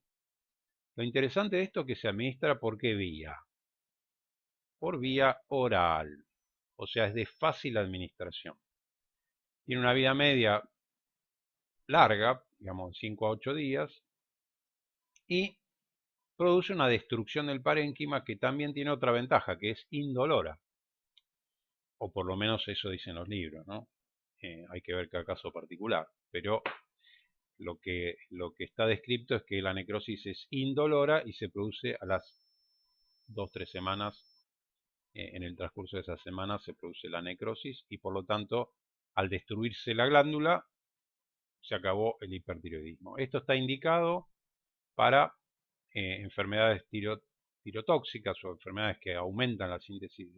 Lo interesante de esto es que se administra por qué vía. Por vía oral, o sea, es de fácil administración. Tiene una vida media larga, digamos 5 a 8 días, y produce una destrucción del parénquima que también tiene otra ventaja, que es indolora. O por lo menos eso dicen los libros, ¿no? Hay que ver cada caso particular, pero lo que está descrito es que la necrosis es indolora y se produce a las 2-3 semanas. En el transcurso de esas semanas se produce la necrosis y por lo tanto, al destruirse la glándula, se acabó el hipertiroidismo. Esto está indicado para enfermedades tirotóxicas o enfermedades que aumentan la síntesis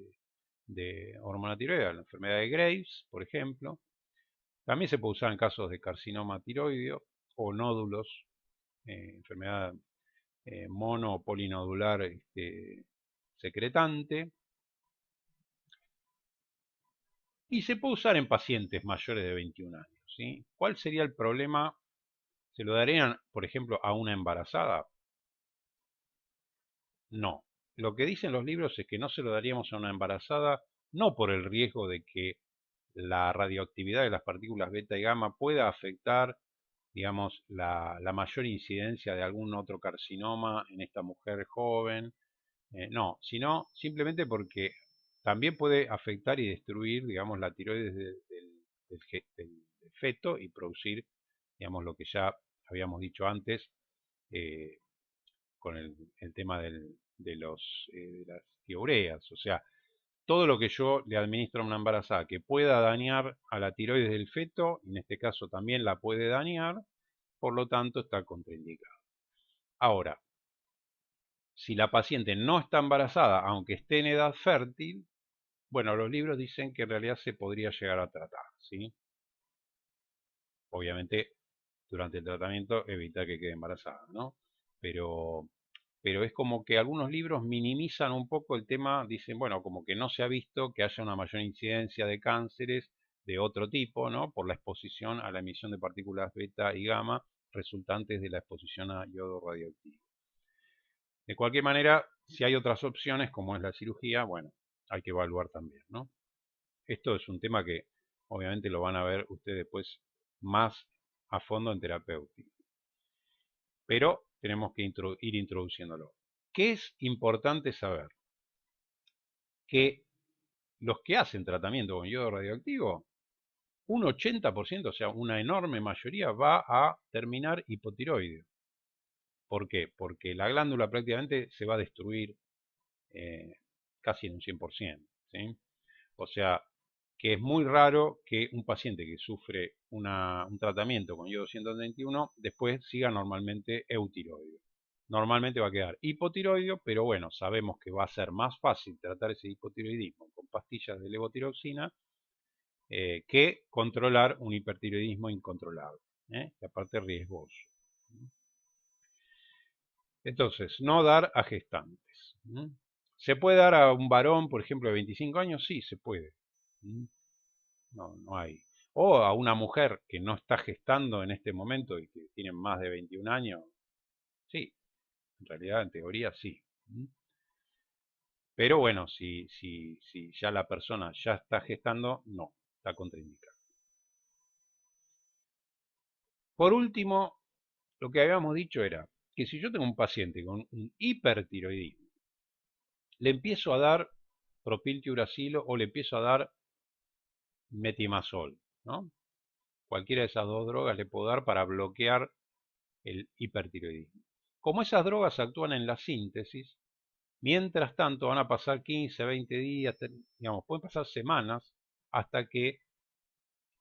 de hormona tiroidea, la enfermedad de Graves, por ejemplo. También se puede usar en casos de carcinoma tiroideo o nódulos, enfermedad mono o polinodular secretante. Y se puede usar en pacientes mayores de 21 años, ¿sí? ¿Cuál sería el problema? ¿Se lo darían, por ejemplo, a una embarazada? No. Lo que dicen los libros es que no se lo daríamos a una embarazada, no por el riesgo de que la radioactividad de las partículas beta y gamma pueda afectar, digamos, la mayor incidencia de algún otro carcinoma en esta mujer joven. No, sino simplemente porque también puede afectar y destruir, digamos, la tiroides del feto y producir, digamos, lo que ya habíamos dicho antes, eh, con el tema de las tioureas. O sea, todo lo que yo le administro a una embarazada que pueda dañar a la tiroides del feto, en este caso también la puede dañar, por lo tanto está contraindicado. Ahora, si la paciente no está embarazada, aunque esté en edad fértil, bueno, los libros dicen que en realidad se podría llegar a tratar, ¿sí? Obviamente, durante el tratamiento evitar que quede embarazada, ¿no? Pero, pero es como que algunos libros minimizan un poco el tema, dicen, bueno, como que no se ha visto que haya una mayor incidencia de cánceres de otro tipo, ¿no? Por la exposición a la emisión de partículas beta y gamma resultantes de la exposición a yodo radioactivo. De cualquier manera, si hay otras opciones, como es la cirugía, bueno, hay que evaluar también, ¿no? Esto es un tema que obviamente lo van a ver ustedes después más a fondo en terapéutica. Pero tenemos que ir introduciéndolo. ¿Qué es importante saber? Que los que hacen tratamiento con yodo radioactivo, un 80%, o sea, una enorme mayoría, va a terminar hipotiroideo. ¿Por qué? Porque la glándula prácticamente se va a destruir casi en un 100%, ¿sí? O sea, que es muy raro que un paciente que sufre un tratamiento con iodo 131 después siga normalmente eutiroideo. Normalmente va a quedar hipotiroideo, pero bueno, sabemos que va a ser más fácil tratar ese hipotiroidismo con pastillas de levotiroxina que controlar un hipertiroidismo incontrolable, y aparte riesgoso. Entonces, no dar a gestantes. ¿Se puede dar a un varón, por ejemplo, de 25 años? Sí, se puede. No hay. O a una mujer que no está gestando en este momento y que tiene más de 21 años. Sí, en realidad, en teoría, sí. Pero bueno, si ya la persona ya está gestando, no, está contraindicado. Por último, lo que habíamos dicho era que si yo tengo un paciente con un hipertiroidismo, le empiezo a dar propiltiuracilo o le empiezo a dar metimazol, ¿no? Cualquiera de esas dos drogas le puedo dar para bloquear el hipertiroidismo. Como esas drogas actúan en la síntesis, mientras tanto van a pasar 15, 20 días, digamos, pueden pasar semanas hasta que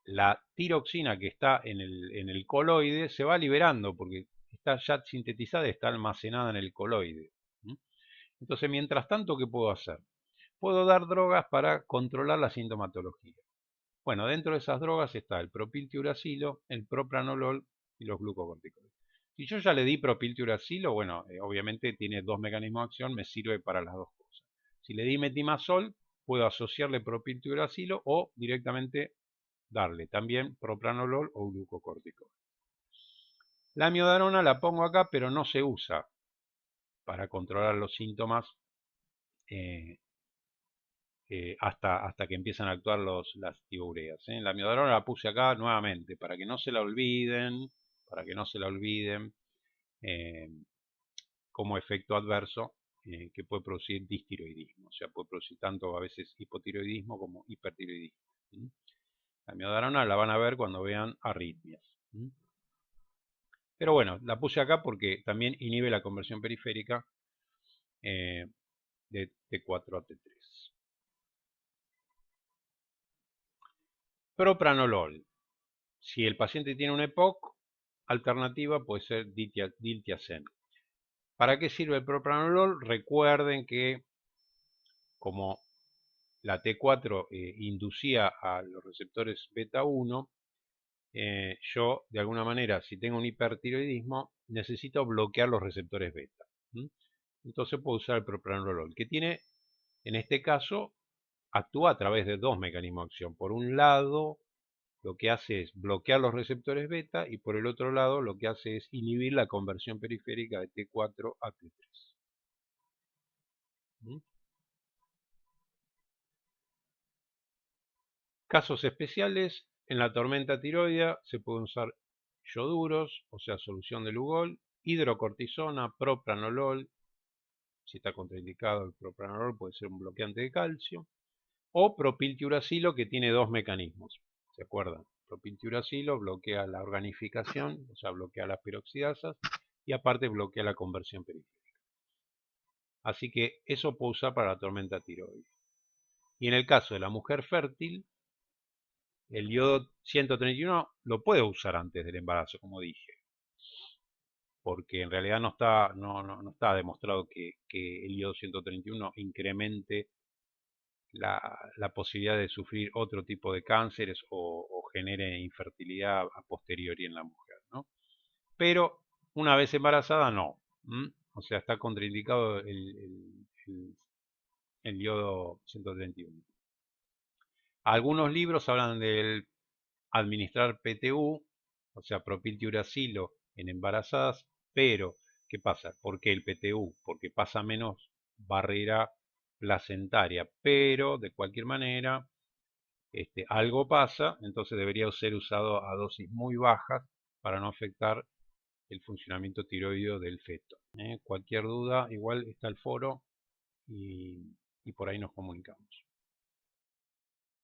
la tiroxina que está en el coloide se va liberando porque está ya sintetizada y está almacenada en el coloide. Entonces, mientras tanto, ¿qué puedo hacer? Puedo dar drogas para controlar la sintomatología. Bueno, dentro de esas drogas está el propiltiuracilo, el propranolol y los glucocorticoides. Si yo ya le di propiltiuracilo, bueno, obviamente tiene dos mecanismos de acción, me sirve para las dos cosas. Si le di metimazol, puedo asociarle propiltiuracilo o directamente darle también propranolol o glucocorticoides. La miodarona la pongo acá, pero no se usa para controlar los síntomas hasta que empiezan a actuar las tioureas. La miodarona la puse acá nuevamente para que no se la olviden, como efecto adverso que puede producir distiroidismo. O sea, puede producir tanto a veces hipotiroidismo como hipertiroidismo. La miodarona la van a ver cuando vean arritmias. Pero bueno, la puse acá porque también inhibe la conversión periférica de T4 a T3. Propranolol. Si el paciente tiene un EPOC, alternativa puede ser diltiazem. ¿Para qué sirve el propranolol? Recuerden que como la T4 inducía a los receptores beta 1, yo de alguna manera, si tengo un hipertiroidismo, necesito bloquear los receptores beta. Entonces puedo usar el propranolol, que tiene, en este caso, actúa a través de dos mecanismos de acción. Por un lado, lo que hace es bloquear los receptores beta y por el otro lado lo que hace es inhibir la conversión periférica de T4 a T3. Casos especiales, en la tormenta tiroidea se pueden usar ioduros, o sea, solución de Lugol, hidrocortisona, propranolol, si está contraindicado el propranolol puede ser un bloqueante de calcio, o propiltiuracilo que tiene dos mecanismos, ¿se acuerdan? Propiltiuracilo bloquea la organificación, o sea, bloquea las peroxidasas y aparte bloquea la conversión periférica. Así que eso puedo usar para la tormenta tiroidea. Y en el caso de la mujer fértil, el iodo 131 lo puedo usar antes del embarazo, como dije, porque en realidad no está demostrado que el iodo 131 incremente la posibilidad de sufrir otro tipo de cánceres o genere infertilidad a posteriori en la mujer, ¿no? Pero una vez embarazada, no. O sea, está contraindicado el iodo 131. Algunos libros hablan del administrar PTU, o sea, propiltiuracilo en embarazadas, pero ¿qué pasa? ¿Por qué el PTU? Porque pasa menos barrera placentaria, pero de cualquier manera algo pasa, entonces debería ser usado a dosis muy bajas para no afectar el funcionamiento tiroideo del feto. Cualquier duda, igual está el foro y por ahí nos comunicamos.